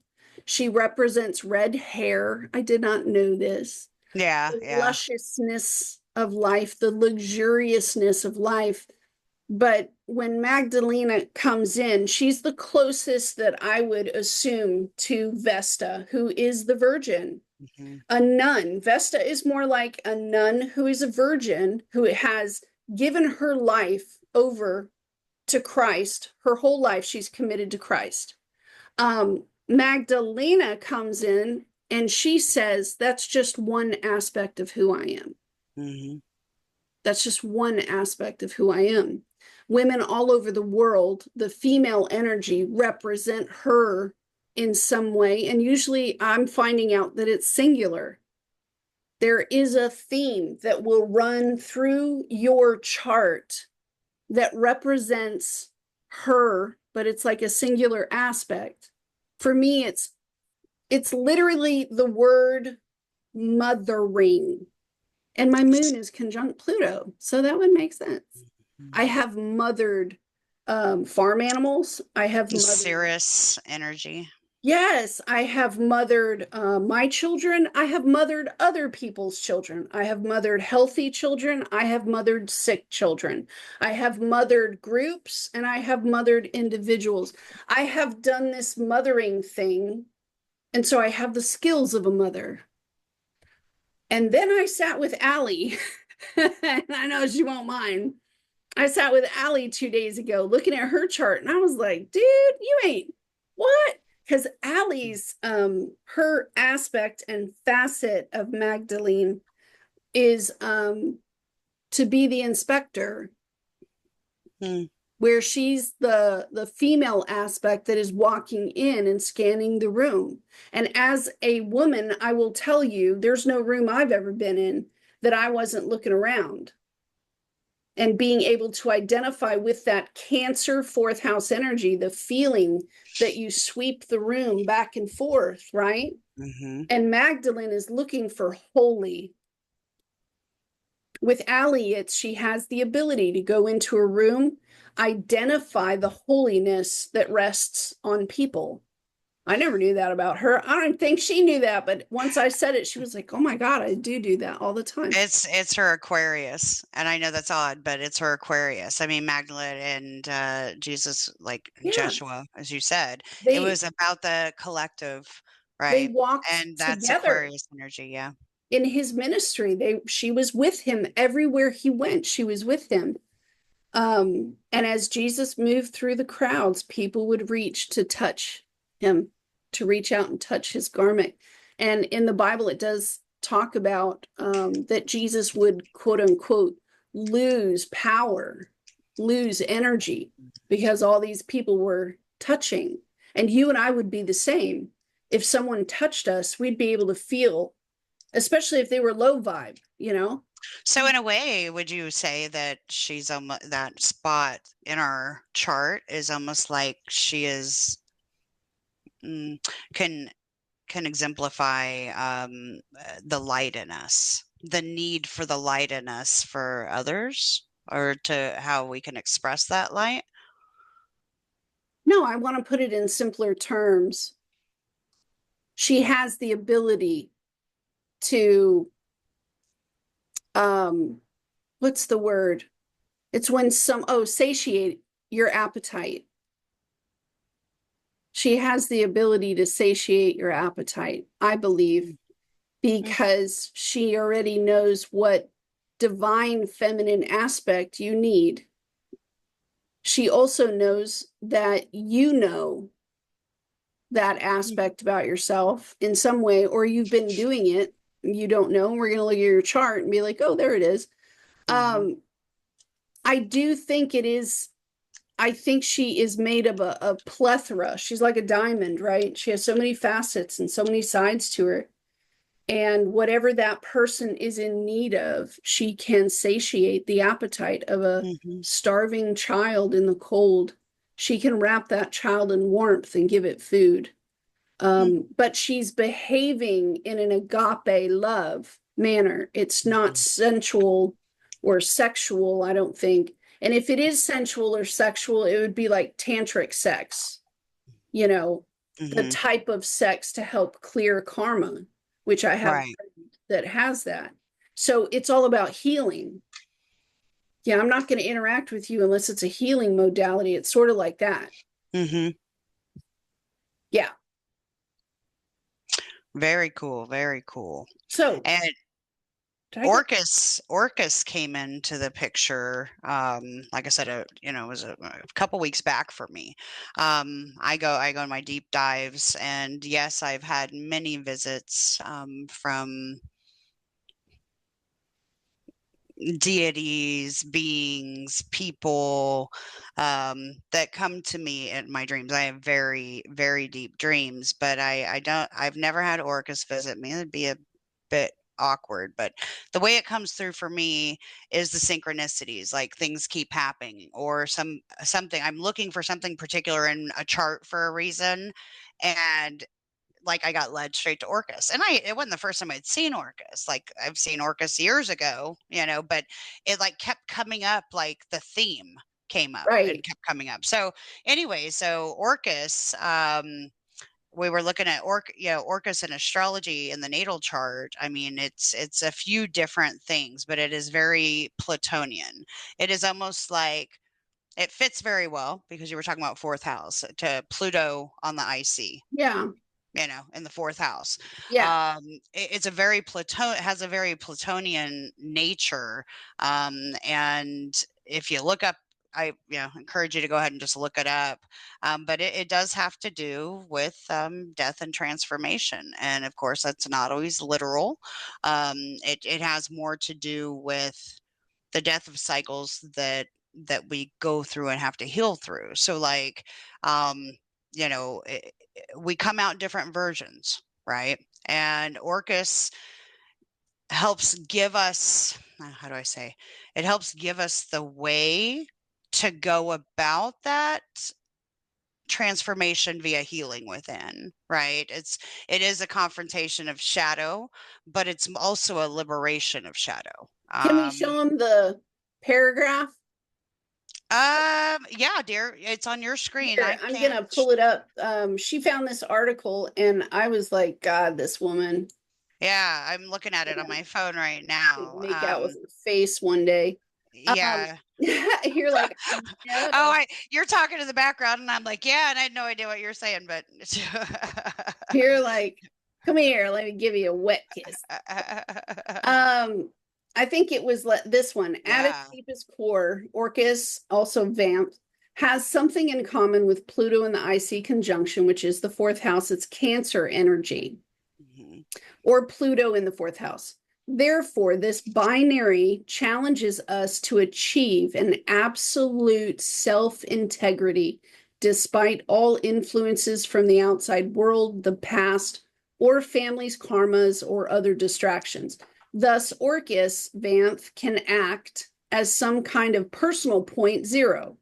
She represents red hair. I did not know this. Yeah, The yeah. lusciousness of life, the luxuriousness of life. But when Magdalena comes in, she's the closest that I would assume to Vesta, who is the virgin. Mm-hmm. A nun. Vesta is more like a nun who is a virgin, who has given her life over to Christ. Her whole life, she's committed to Christ. Magdalena comes in and she says, that's just one aspect of who I am. Mm-hmm. That's just one aspect of who I am. Women all over the world, the female energy represent her in some way. And usually I'm finding out that it's singular. There is a theme that will run through your chart that represents her, but it's like a singular aspect. For me, it's literally the word mothering. And my moon is conjunct Pluto, so that would make sense. I have mothered farm animals. I have The mothered, Cirrus energy. yes, I have mothered my children. I have mothered other people's children. I have mothered healthy children. I have mothered sick children. I have mothered groups and I have mothered individuals. I have done this mothering thing, and so I have the skills of a mother. And then I sat with Allie, and I know she won't mind. I sat with Allie 2 days ago looking at her chart, and I was like, dude, you ain't what? Because Allie's her aspect and facet of Magdalene is to be the inspector. Hmm. where she's the female aspect that is walking in and scanning the room. And as a woman, I will tell you, there's no room I've ever been in that I wasn't looking around and being able to identify with that Cancer fourth house energy, the feeling that you sweep the room back and forth, right? Mm-hmm. And Magdalene is looking for holy. With Allie, it's she has the ability to go into a room, identify the holiness that rests on people. I never knew that about her. I don't think she knew that, but once I said it, she was like, "Oh my God, I do that all the time." It's her Aquarius, and I know that's odd, but it's her Aquarius. I mean, Magdalene and Jesus, like Yeah, Joshua, as you said, it they was about the collective, they right? walked And that's together Aquarius energy, yeah. in his ministry. She was with him everywhere he went. She was with him. And as Jesus moved through the crowds, people would reach to touch him, to reach out and touch his garment. And in the Bible, it does talk about that Jesus would, quote unquote, lose power, lose energy, because all these people were touching. And you and I would be the same. If someone touched us, we'd be able to feel, especially if they were low vibe, you know? So in a way, would you say that she's almost that spot in our chart is almost like she is mm, can can exemplify the light in us, the need for the light in us for others, or to how we can express that light. No, I want to put it in simpler terms. She has the ability to what's the word? It's when satiate your appetite. She has the ability to satiate your appetite, I believe, Mm, because she already knows what divine feminine aspect you need. She also knows that you know that mm, aspect about yourself in some way, or you've been doing it. You don't know. We're going to look at your chart and be like, oh, there it is. mhm, Um, I do think it is. I think she is made of a plethora. She's like a diamond, right? She has so many facets and so many sides to her. And whatever that person is in need of, she can satiate the appetite of a mhm, starving child in the cold. She can wrap that child in warmth and give it food. mm, But she's behaving in an agape love manner. It's not mhm, sensual or sexual, I don't think. And if it is sensual or sexual, it would be like tantric sex, you know, the mhm. type of sex to help clear karma, which I have Right. that has that. So it's all about healing. Yeah, I'm not going to interact with you unless it's a healing modality. It's sort of like that. Mhm. Yeah. Very cool. Very cool. So, And did I get Orcus came into the picture. Like I said, it was a couple weeks back for me. I go in my deep dives, and yes, I've had many visits from deities, beings, people that come to me in my dreams. I have very, very deep dreams, but I've never had Orcus visit me. It'd be a bit awkward, but the way it comes through for me is the synchronicities, like things keep happening, or something. I'm looking for something particular in a chart for a reason, and like I got led straight to Orcus. And it wasn't the first time I'd seen Orcus. Like I've seen Orcus years ago, but it like kept coming up, like the theme came up and right? kept coming up. So anyway, so Orcus, we were looking at Orcus and astrology in the natal chart. I mean, it's a few different things, but it is very Plutonian. It is almost like it fits very well because you were talking about fourth house to Pluto on the IC, Yeah. in the fourth house. Yeah. It's a very it has a very Plutonian nature. And if you look up, I encourage you to go ahead and just look it up. But it does have to do with death and transformation. And of course, that's not always literal. It has more to do with the death of cycles that we go through and have to heal through. So like, um, you know, we come out in different versions, right? And Orcus helps give us, how do I say, it helps give us the way to go about that transformation via healing within, right? It is a confrontation of shadow, but it's also a liberation of shadow. Can we show them the paragraph? Yeah, dear, it's on your screen. Here, I I'm can't. gonna pull it up. She found this article and I was like, God, this woman Yeah, I'm looking at it on my phone right could now. make out with her face one day. Um, Yeah. you're like, no. Oh, you're talking to the background, and I'm like, yeah, and I had no idea what you're saying, but You're like, come here, let me give you a wet kiss. I think it was this one. At its yeah. deepest core, Orcus, also Vamp, has something in common with Pluto in the IC conjunction, which is the fourth house. It's Cancer energy, Mhm. or Pluto in the fourth house. Therefore, this binary challenges us to achieve an absolute self integrity despite all influences from the outside world, the past, or family's karmas or other distractions. Thus, Orcus Vanth can act as some kind of personal point zero,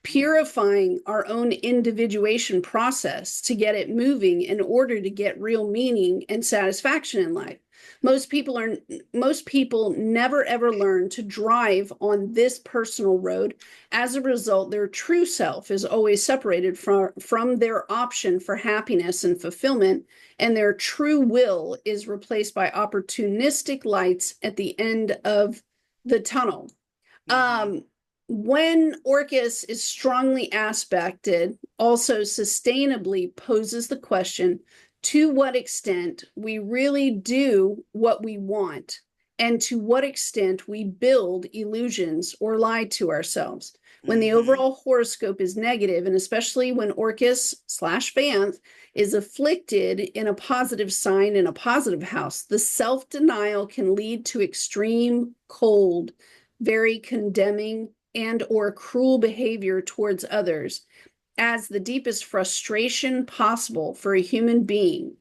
purifying our own individuation process to get it moving in order to get real meaning and satisfaction in life. Most people never ever learn to drive on this personal road. As a result, their true self is always separated from their option for happiness and fulfillment, and their true will is replaced by opportunistic lights at the end of the tunnel. Mhm. When Orcus is strongly aspected, also sustainably poses the question to what extent we really do what we want, and to what extent we build illusions or lie to ourselves. When the Mhm. overall horoscope is negative, and especially when Orcus slash Banth is afflicted in a positive sign in a positive house, the self denial can lead to extreme, cold, very condemning and or cruel behavior towards others, as the deepest frustration possible for a human being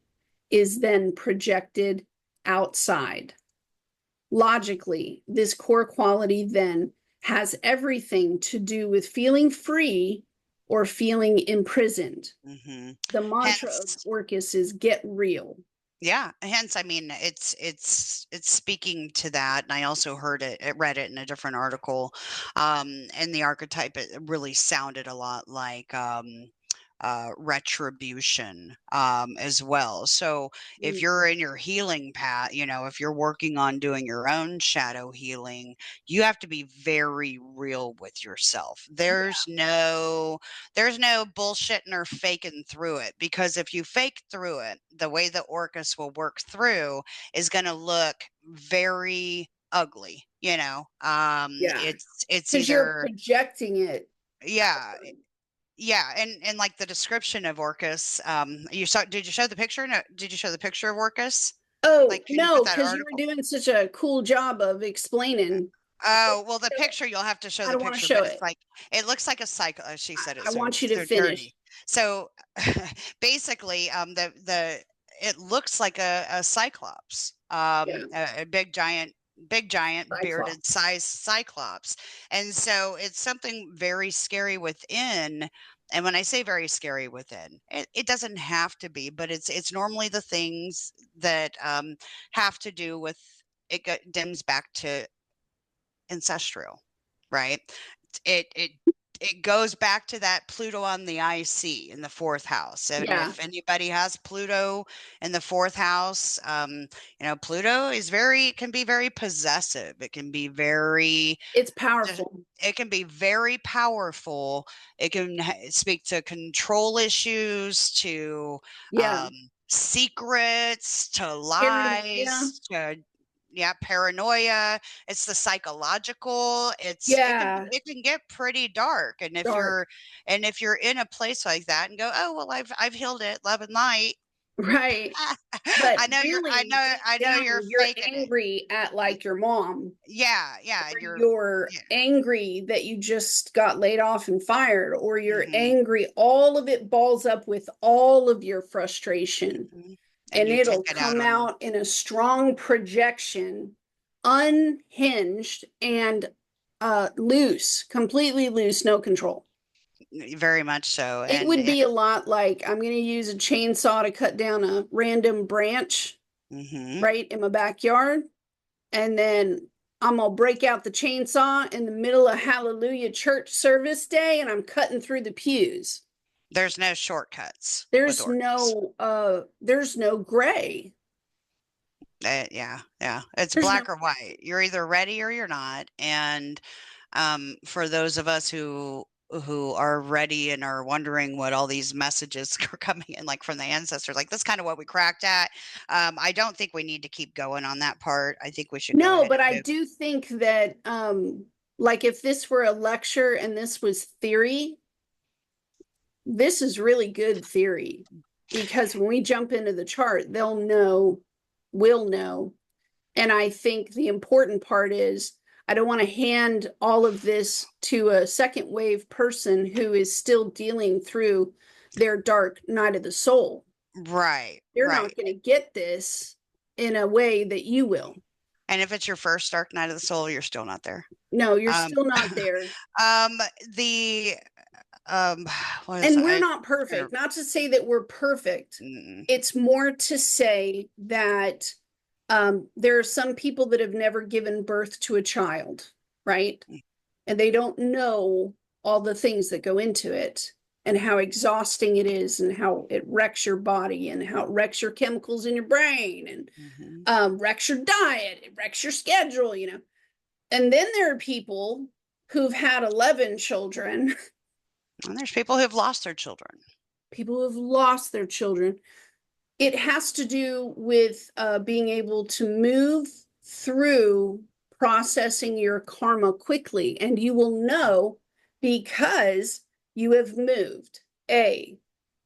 is then projected outside. Logically, this core quality then has everything to do with feeling free or feeling imprisoned. Mhm. The mantra of Hence, Orcus is get real. yeah, hence, I mean, it's speaking to that, and I also read it in a different article. And the archetype, it really sounded a lot like retribution as well. So if you're in your healing path, you know, if you're working on doing your own shadow healing, you have to be very real with yourself. Yeah, There's no bullshitting or faking through it, because if you fake through it, the way the Orcus will work through is going to look very ugly. You know, yeah. it's Because you're either, projecting it. yeah, yeah, and like the description of Orcus, did you show the picture? No, did you show the picture of Orcus? Oh, Like, can you put no, that because you were article? doing such a cool job of explaining. Oh, well, the picture, you'll have to show I the don't want to picture, show but it's it. like, it looks like a cycle. She said I it's so want you to finish. dirty. So basically, it looks like a cyclops, Yeah, a big giant bearded Cyclops. size cyclops. And so it's something very scary within. And when I say very scary within, it doesn't have to be, but it's normally the things that have to do with, dims back to ancestral, right? It it it goes back to that Pluto on the IC in the fourth house. And Yeah, if anybody has Pluto in the fourth house, you know, Pluto is very, can be very possessive. It can be very, it's just, powerful. it can be very powerful. It can speak to control issues, to Yeah, secrets, to paranoia. lies, to, yeah, paranoia. It's the psychological. Yeah, it can get pretty dark. dark. And if you're in a place like that and go, oh well, I've healed it, love and light. Right. But really, deep I know down, you're you're faking it. angry at like your mom, Yeah, yeah, or you're you're yeah. angry that you just got laid off and fired, or you're Mhm, angry. All of it balls up with all of your frustration, mhm, and and you take it'll it out come on out in a strong projection, unhinged and loose, completely loose, no control. very much so, It and would it be a lot like I'm going to use a chainsaw to cut down a random branch mhm. right in my backyard. And then I'm going to break out the chainsaw in the middle of Hallelujah church service day and I'm cutting through the pews. There's no shortcuts with orcas. There's no gray. Yeah, yeah. It's There's no black or white. You're either ready or you're not. And for those of us who are ready and are wondering what all these messages are coming in, like from the ancestors, like that's kind of what we cracked at. I don't think we need to keep going on that part. I think we should go No, ahead but I and move. do think that like if this were a lecture and this was theory, this is really good theory because when we jump into the chart, they'll know, we'll know. And I think the important part is I don't want to hand all of this to a second wave person who is still dealing through their dark night of the soul. Right, They're right. not going to get this in a way that you will. And if it's your first dark night of the soul, you're still not there. No, you're Um, still not there. um, the um, what is And we're I not trying to perfect. Not to say that we're perfect. mm, It's more to say that there are some people that have never given birth to a child, right? mm, And they don't know all the things that go into it and how exhausting it is and how it wrecks your body and how it wrecks your chemicals in your brain and mhm. wrecks your diet, it wrecks your schedule, you know. And then there are people who've had 11 children, And there's people who've lost their children. people who have lost their children. It has to do with being able to move through processing your karma quickly. And you will know because you have moved. A,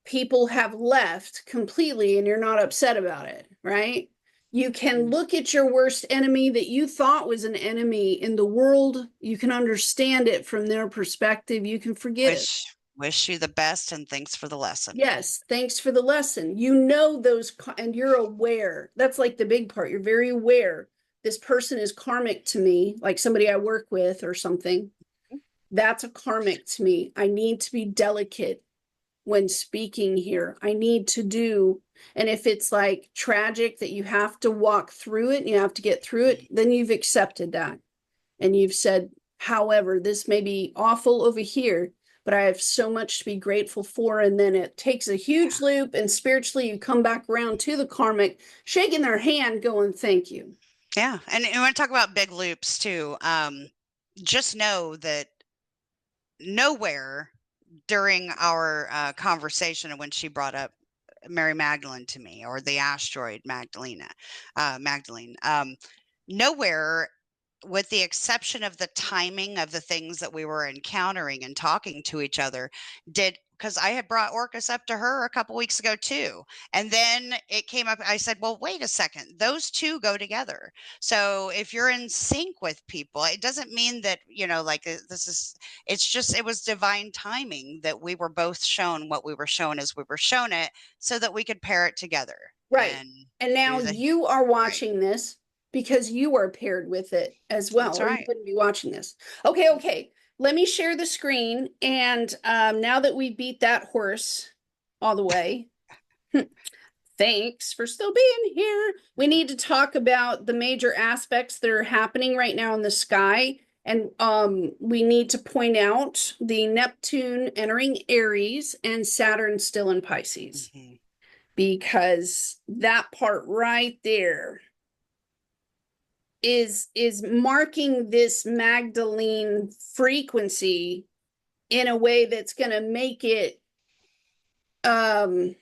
people have left completely and you're not upset about it, right? You can Mm. look at your worst enemy that you thought was an enemy in the world. You can understand it from their perspective. You can forgive it. Wish you the best and thanks for the lesson. Yes, thanks for the lesson. You know those, and you're aware. That's like the big part. You're very aware. This person is karmic to me, like somebody I work with or something. That's a karmic to me. I need to be delicate when speaking here. I need to do, and if it's like tragic that you have to walk through it and you have to get through it, then you've accepted that. And you've said, however, this may be awful over here, but I have so much to be grateful for. And then it takes a huge loop, and spiritually, you come back around to the karmic, shaking their hand, going, thank you. Yeah, and when I talk about big loops too, just know that nowhere during our conversation and when she brought up Mary Magdalene to me or the asteroid Magdalene, nowhere, with the exception of the timing of the things that we were encountering and talking to each other, did because I had brought Orcus up to her a couple weeks ago too. And then it came up. I said, well, wait a second. Those two go together. So if you're in sync with people, it doesn't mean that, like this is, it's just, it was divine timing that we were both shown what we were shown as we were shown it so that we could pair it together Right. and And now do the you are right. watching this because you are paired with it as well, That's or you right. wouldn't be watching this. Okay, okay. Let me share the screen. And now that we beat that horse all the way, thanks for still being here. We need to talk about the major aspects that are happening right now in the sky. And we need to point out the Neptune entering Aries and Saturn still in Pisces, Mhm. because that part right there is marking this Magdalene frequency in a way that's going to make it I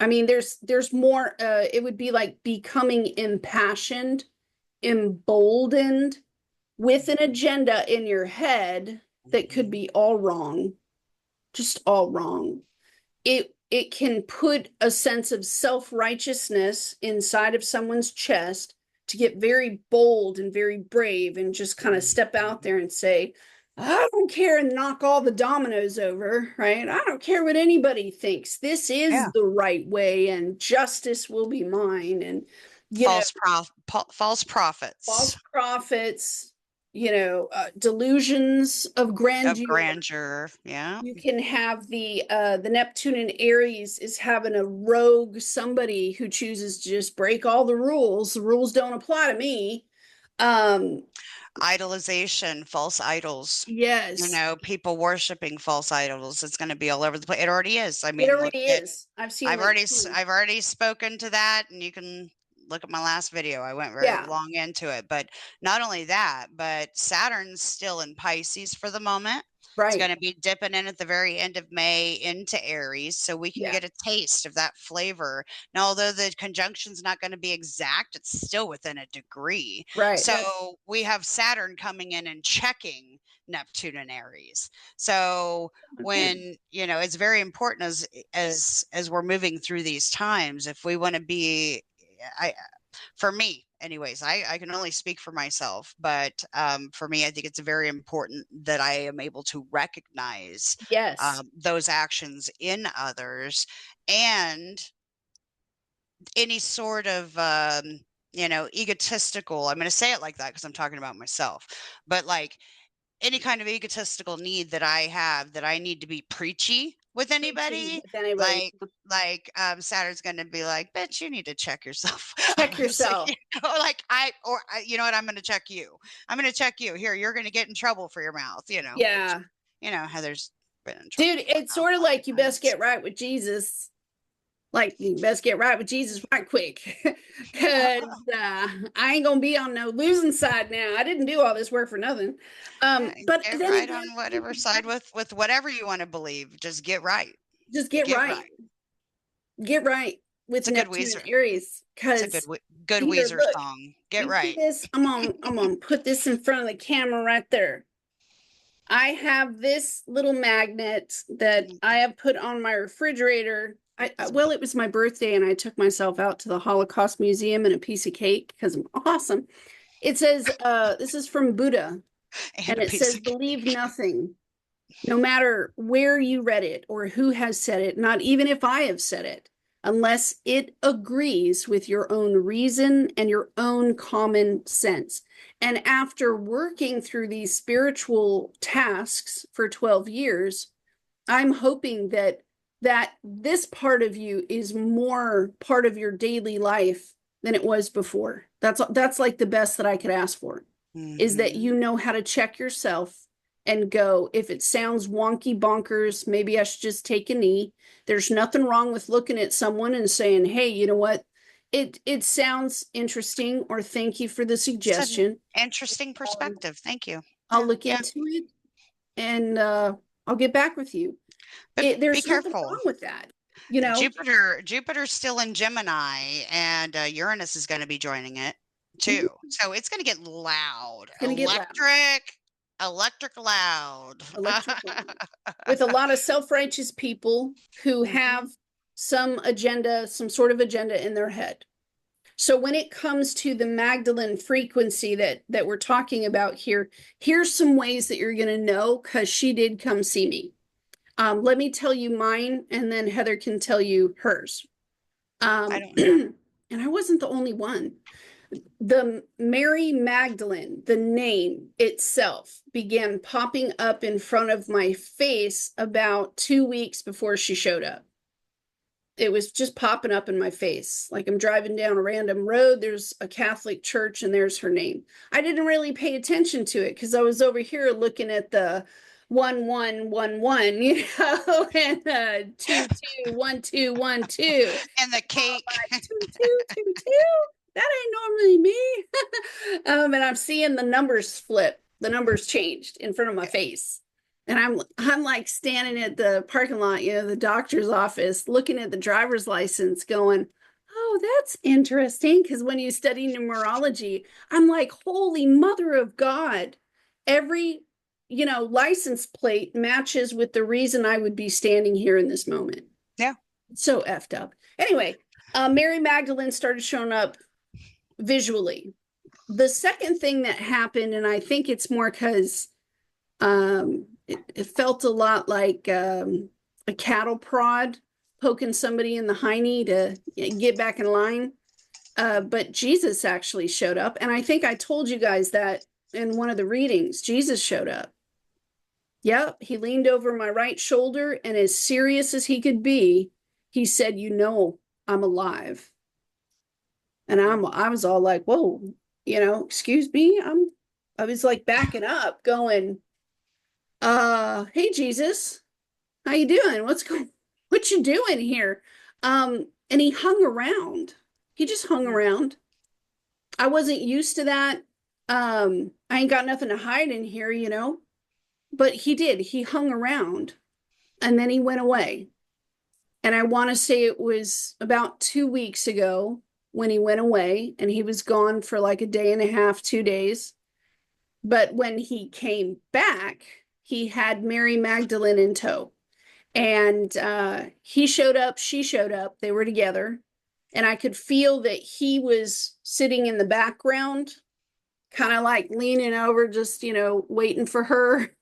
mean, there's more. It would be like becoming impassioned, emboldened, with an agenda in your head that could Mhm. be all wrong, just all wrong. it can put a sense of self-righteousness inside of someone's chest to get very bold and very brave and just kind of step out there and say, I don't care, and knock all the dominoes over, right? I don't care what anybody thinks. This Yeah. is the right way, and justice will be mine. And, False false prophets prophets, delusions of of grandeur. grandeur. Yeah. You can have the Neptune and Aries is having a rogue somebody who chooses to just break all the rules. The rules don't apply to me. Um, Idolization, false idols. yes, People worshiping false idols. It's going to be all over the place. It already is. I it mean, look already at is. I've seen like two. I've already spoken to that, and you can look at my last video. I went very Yeah, long into it. But not only that, but Saturn's still in Pisces for the moment. It's right. going to be dipping in at the very end of May into Aries, so we can Yeah, get a taste of that flavor. Now, although the conjunction's not going to be exact, it's still within a degree. right. That's So we have Saturn coming in and checking Neptune and Aries. So okay. when it's very important as we're moving through these times, if we want to be, I for me anyways, I can only speak for myself, but for me, I think it's very important that I am able to recognize Yes, those actions in others, and any sort of egotistical, I'm going to say it like that because I'm talking about myself, but like any kind of egotistical need that I have, that I need to be preachy with preaching anybody, with anybody. like Saturn's going to be like, bitch, you need to check yourself. Check So, yourself. you know what, I'm going to check you. I'm going to check you here. You're going to get in trouble for your mouth, which, Yeah, Heather's been in trouble dude, for her it's mouth sort of plenty like of you best times. get right with Jesus. Like you best get right with Jesus right quick, because I ain't gonna be on no losing side now. I didn't do all this work for nothing. Yeah, But get then right again, on whatever side with whatever you want to believe. Just get right. just get Get right. right. Get right with It's a good Neptune and Weezer. Aries, It's a because good here, Weezer look, song. Get you see right. this? I'm gonna put this in front of the camera right there. I have this little magnet that Mhm. I have put on my refrigerator. Well, it was my birthday and I took myself out to the Holocaust Museum and a piece of cake because I'm awesome. It says, this is from Buddha, And and a it piece says, of believe cake. nothing, no matter where you read it or who has said it, not even if I have said it, unless it agrees with your own reason and your own common sense. And after working through these spiritual tasks for 12 years, I'm hoping that this part of you is more part of your daily life than it was before. That's like the best that I could ask for, is that Hmm. you know how to check yourself and go, if it sounds wonky bonkers, maybe I should just take a knee. There's nothing wrong with looking at someone and saying, hey, you know what? It sounds interesting, or thank you for the It's an suggestion. interesting Um, perspective. Thank you. I'll Yeah, look yeah. into it, and I'll get back with you. But be There's nothing careful. wrong with that, you know. Jupiter's still in Gemini, and Uranus is going to be joining it too. Mhm. So it's going to get loud, It's going to get loud, electric loud. electric loud, with a lot of self-righteous people who Mhm. have some agenda, some sort of agenda in their head. So when it comes to the Magdalene frequency that we're talking about here, here's some ways that you're going to know, because she did come see me. Let me tell you mine, and then Heather can tell you hers. I don't know. And I wasn't the only one. The Mary Magdalene, the name itself, began popping up in front of my face about 2 weeks before she showed up. It was just popping up in my face. Like I'm driving down a random road, there's a Catholic church, and there's her name. I didn't really pay attention to it because I was over here looking at the 1111, and 221212, And the followed cake. by 2222. That ain't normally me. And I'm seeing the numbers flip, the numbers changed in front of my face. And I'm like standing at the parking lot, the doctor's office, looking at the driver's license, going, "Oh, that's interesting." Because when you study numerology, I'm like, "Holy mother of God!" Every license plate matches with the reason I would be standing here in this moment. Yeah. So effed up. Anyway, Mary Magdalene started showing up visually. The second thing that happened, and I think it's more because it felt a lot like a cattle prod poking somebody in the hiney to get back in line. But Jesus actually showed up. And I think I told you guys that in one of the readings. Jesus showed up. Yep, he leaned over my right shoulder, and as serious as he could be, he said, "You know, I'm alive." And I was all like, "Whoa, excuse me." I was like backing up, going, hey Jesus, how you doing? What you doing here?" And he hung around. He just hung around. I wasn't used to that. I ain't got nothing to hide in here, but he did. He hung around and then he went away. And I want to say it was about 2 weeks ago when he went away, and he was gone for like a day and a half, 2 days. But when he came back, he had Mary Magdalene in tow. And he showed up, she showed up, they were together. And I could feel that he was sitting in the background, kind of like leaning over, just, waiting for her,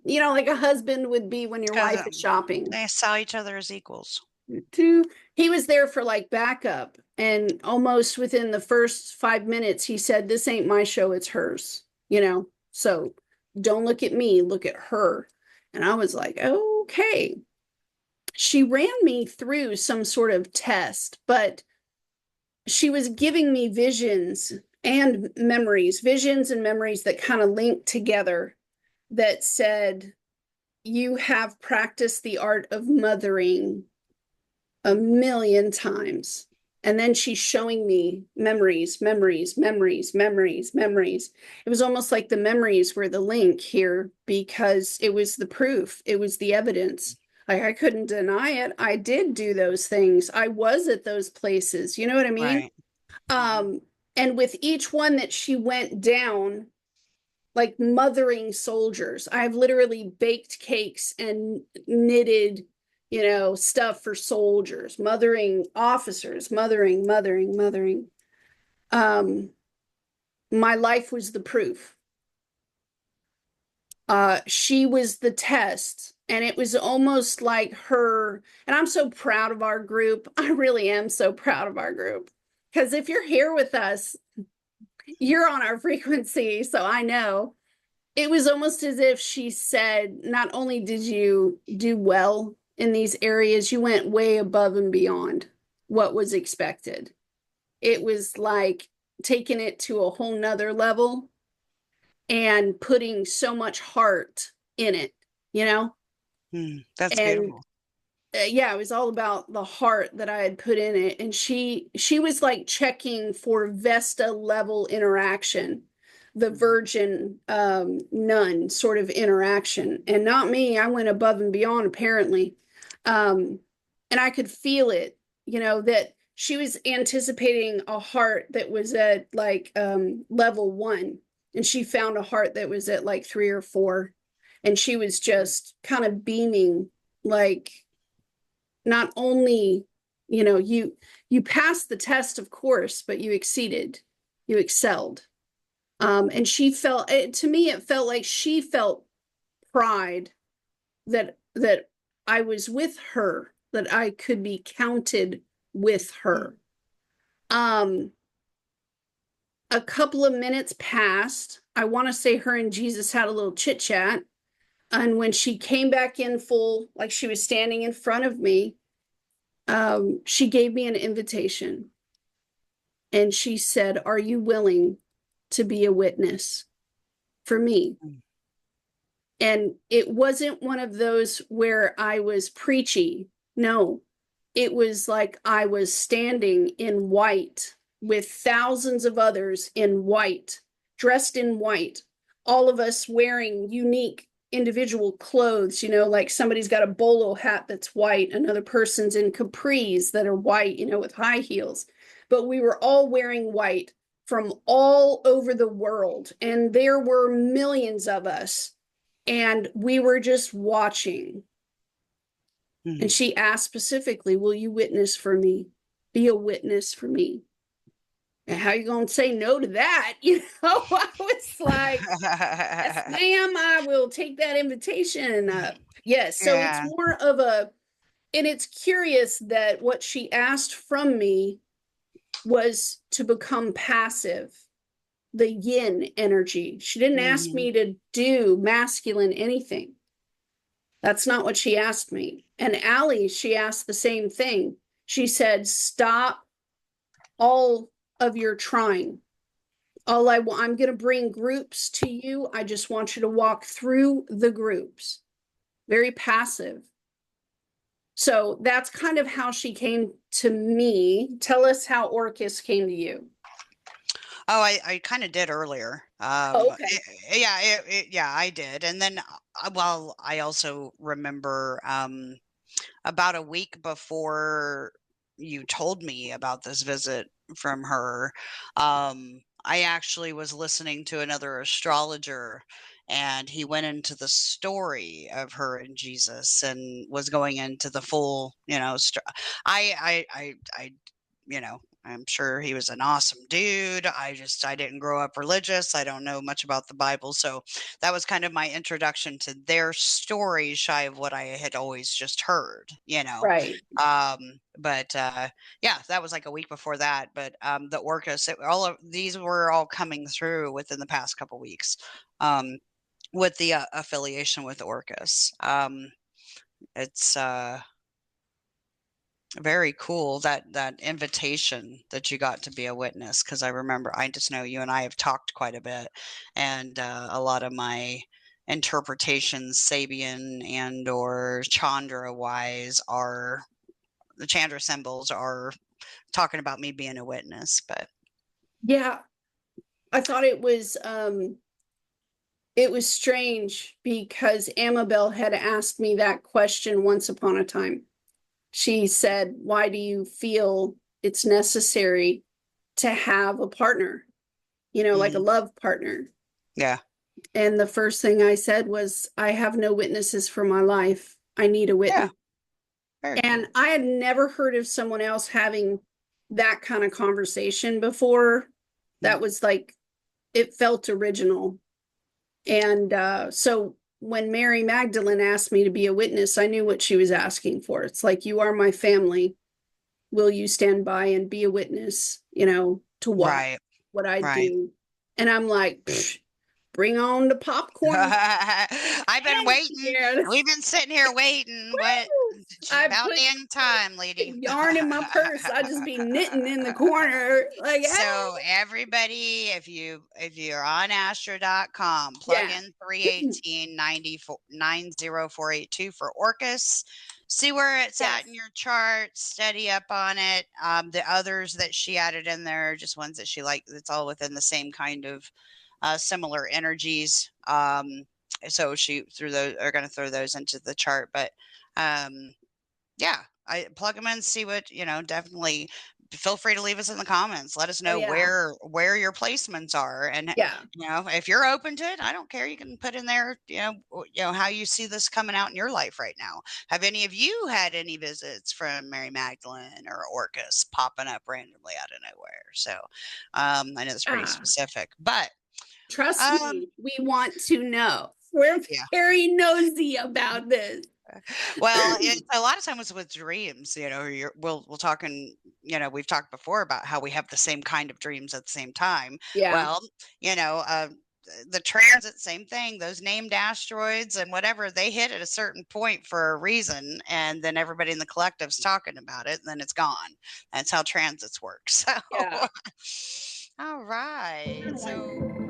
like a husband would be when your Because wife is shopping. they saw each other as equals. He was there for like backup. And almost within the first 5 minutes, he said, "This ain't my show, it's hers, so don't look at me, look at her." And I was like, okay. She ran me through some sort of test, but she was giving me visions and memories that kind of linked together, that said, "You have practiced the art of mothering a million times." And then she's showing me memories, memories, memories, memories, memories. It was almost like the memories were the link here, because it was the proof, it was the evidence. Like, I couldn't deny it. I did do those things. I was at those places. You know what I mean? Right. Um, and with each one that she went down, like mothering soldiers. I've literally baked cakes and knitted, stuff for soldiers, mothering officers, mothering. Um, my life was the proof. She was the test. And it was almost like her, and I'm so proud of our group. I really am so proud of our group. Because if you're here with us, you're on our frequency. So I know. It was almost as if she said, not only did you do well in these areas, you went way above and beyond what was expected. It was like taking it to a whole nother level and putting so much heart in it, you know? That's And beautiful. yeah, it was all about the heart that I had put in it. And she was like checking for Vesta level interaction, the virgin nun sort of interaction, and not me. I went above and beyond, apparently. And I could feel it, that she was anticipating a heart that was at like level 1, and she found a heart that was at like 3 or 4, and she was just kind of beaming, like, not only, you passed the test, of course, but you exceeded, you excelled. And she felt, to me, it felt like she felt pride that I was with her, that I could be counted with her. um a couple of minutes passed. I want to say her and Jesus had a little chit chat, and when she came back in full, like she was standing in front of me, she gave me an invitation, and she said, "Are you willing to be a witness for me?" And it wasn't one of those where I was preachy. No, it was like I was standing in white with thousands of others in white, dressed in white, all of us wearing unique individual clothes, like somebody's got a bolo hat that's white, another person's in capris that are white, with high heels. But we were all wearing white from all over the world, and there were millions of us, and we were just watching. And Mhm. she asked specifically, will you witness for me? Be a witness for me. And how you gonna say no to that? I was like, yes, ma'am, I will take that invitation. Yes, so it's Yeah. more of a, and it's curious that what she asked from me was to become passive, the yin energy. She didn't ask Mhm. me to do masculine anything. That's not what she asked me. And Allie, she asked the same thing. She said, stop all of your trying. I'm going to bring groups to you. I just want you to walk through the groups. Very passive. So that's kind of how she came to me. Tell us how Orcus came to you. Oh, I kind of did earlier. Oh, okay. Yeah, I did. And then, well, I also remember about a week before you told me about this visit from her, I actually was listening to another astrologer, and he went into the story of her and Jesus and was going into the full, I I'm sure he was an awesome dude. I didn't grow up religious. I don't know much about the Bible. So that was kind of my introduction to their story, shy of what I had always just heard. Right. But yeah, that was like a week before that. But the Orcas, all of these were all coming through within the past couple weeks, um, with the affiliation with Orcas. It's very cool that invitation that you got to be a witness, because I remember, I just know you and I have talked quite a bit, and a lot of my interpretations, Sabian and or Chandra wise, are the Chandra symbols are talking about me being a witness. But Yeah. I thought it was strange because Amabel had asked me that question once upon a time. She said, why do you feel it's necessary to have a partner, like a mhm, love partner? yeah, And the first thing I said was, I have no witnesses for my life. I need a yeah, witness. very And cool. I had never heard of someone else having that kind of conversation before. That Mm, was like, it felt original. And so when Mary Magdalene asked me to be a witness, I knew what she was asking for. It's like, you are my family. Will you stand by and be a witness, to watch right, what I right. do? And I'm like, bring on the popcorn I've been and waiting. yeah. We've been sitting here waiting. What? It's I about put damn time, lady. yarn in my purse. I just be knitting in the corner, like, hey, So everybody, if you're on astro.com, plug yeah, in 318 for Orcus. See where it's at in yes, your chart, study up on it. The others that she added in there are just ones that she liked. It's all within the same kind of similar energies. So she threw those, are going to throw those into the chart. But um, yeah, I plug them in, see what, definitely feel free to leave us in the comments. Let us oh know yeah, where your placements are. And, yeah. if you're open to it, I don't care. You can put in there, how you see this coming out in your life right now. Have any of you had any visits from Mary Magdalene or Orcus popping up randomly out of nowhere? So, I know that's pretty Ah, specific, but, trust um, me, we want to know. We're yeah. very nosy about this. Well, it's a lot of times with dreams, we'll talk, and we've talked before about how we have the same kind of dreams at the same time. Yeah, Well, you know, uh, the transit, same thing. Those named asteroids and whatever, they hit at a certain point for a reason, and then everybody in the collective's talking about it, and then it's gone. That's how transits work. So, yeah. all right. So.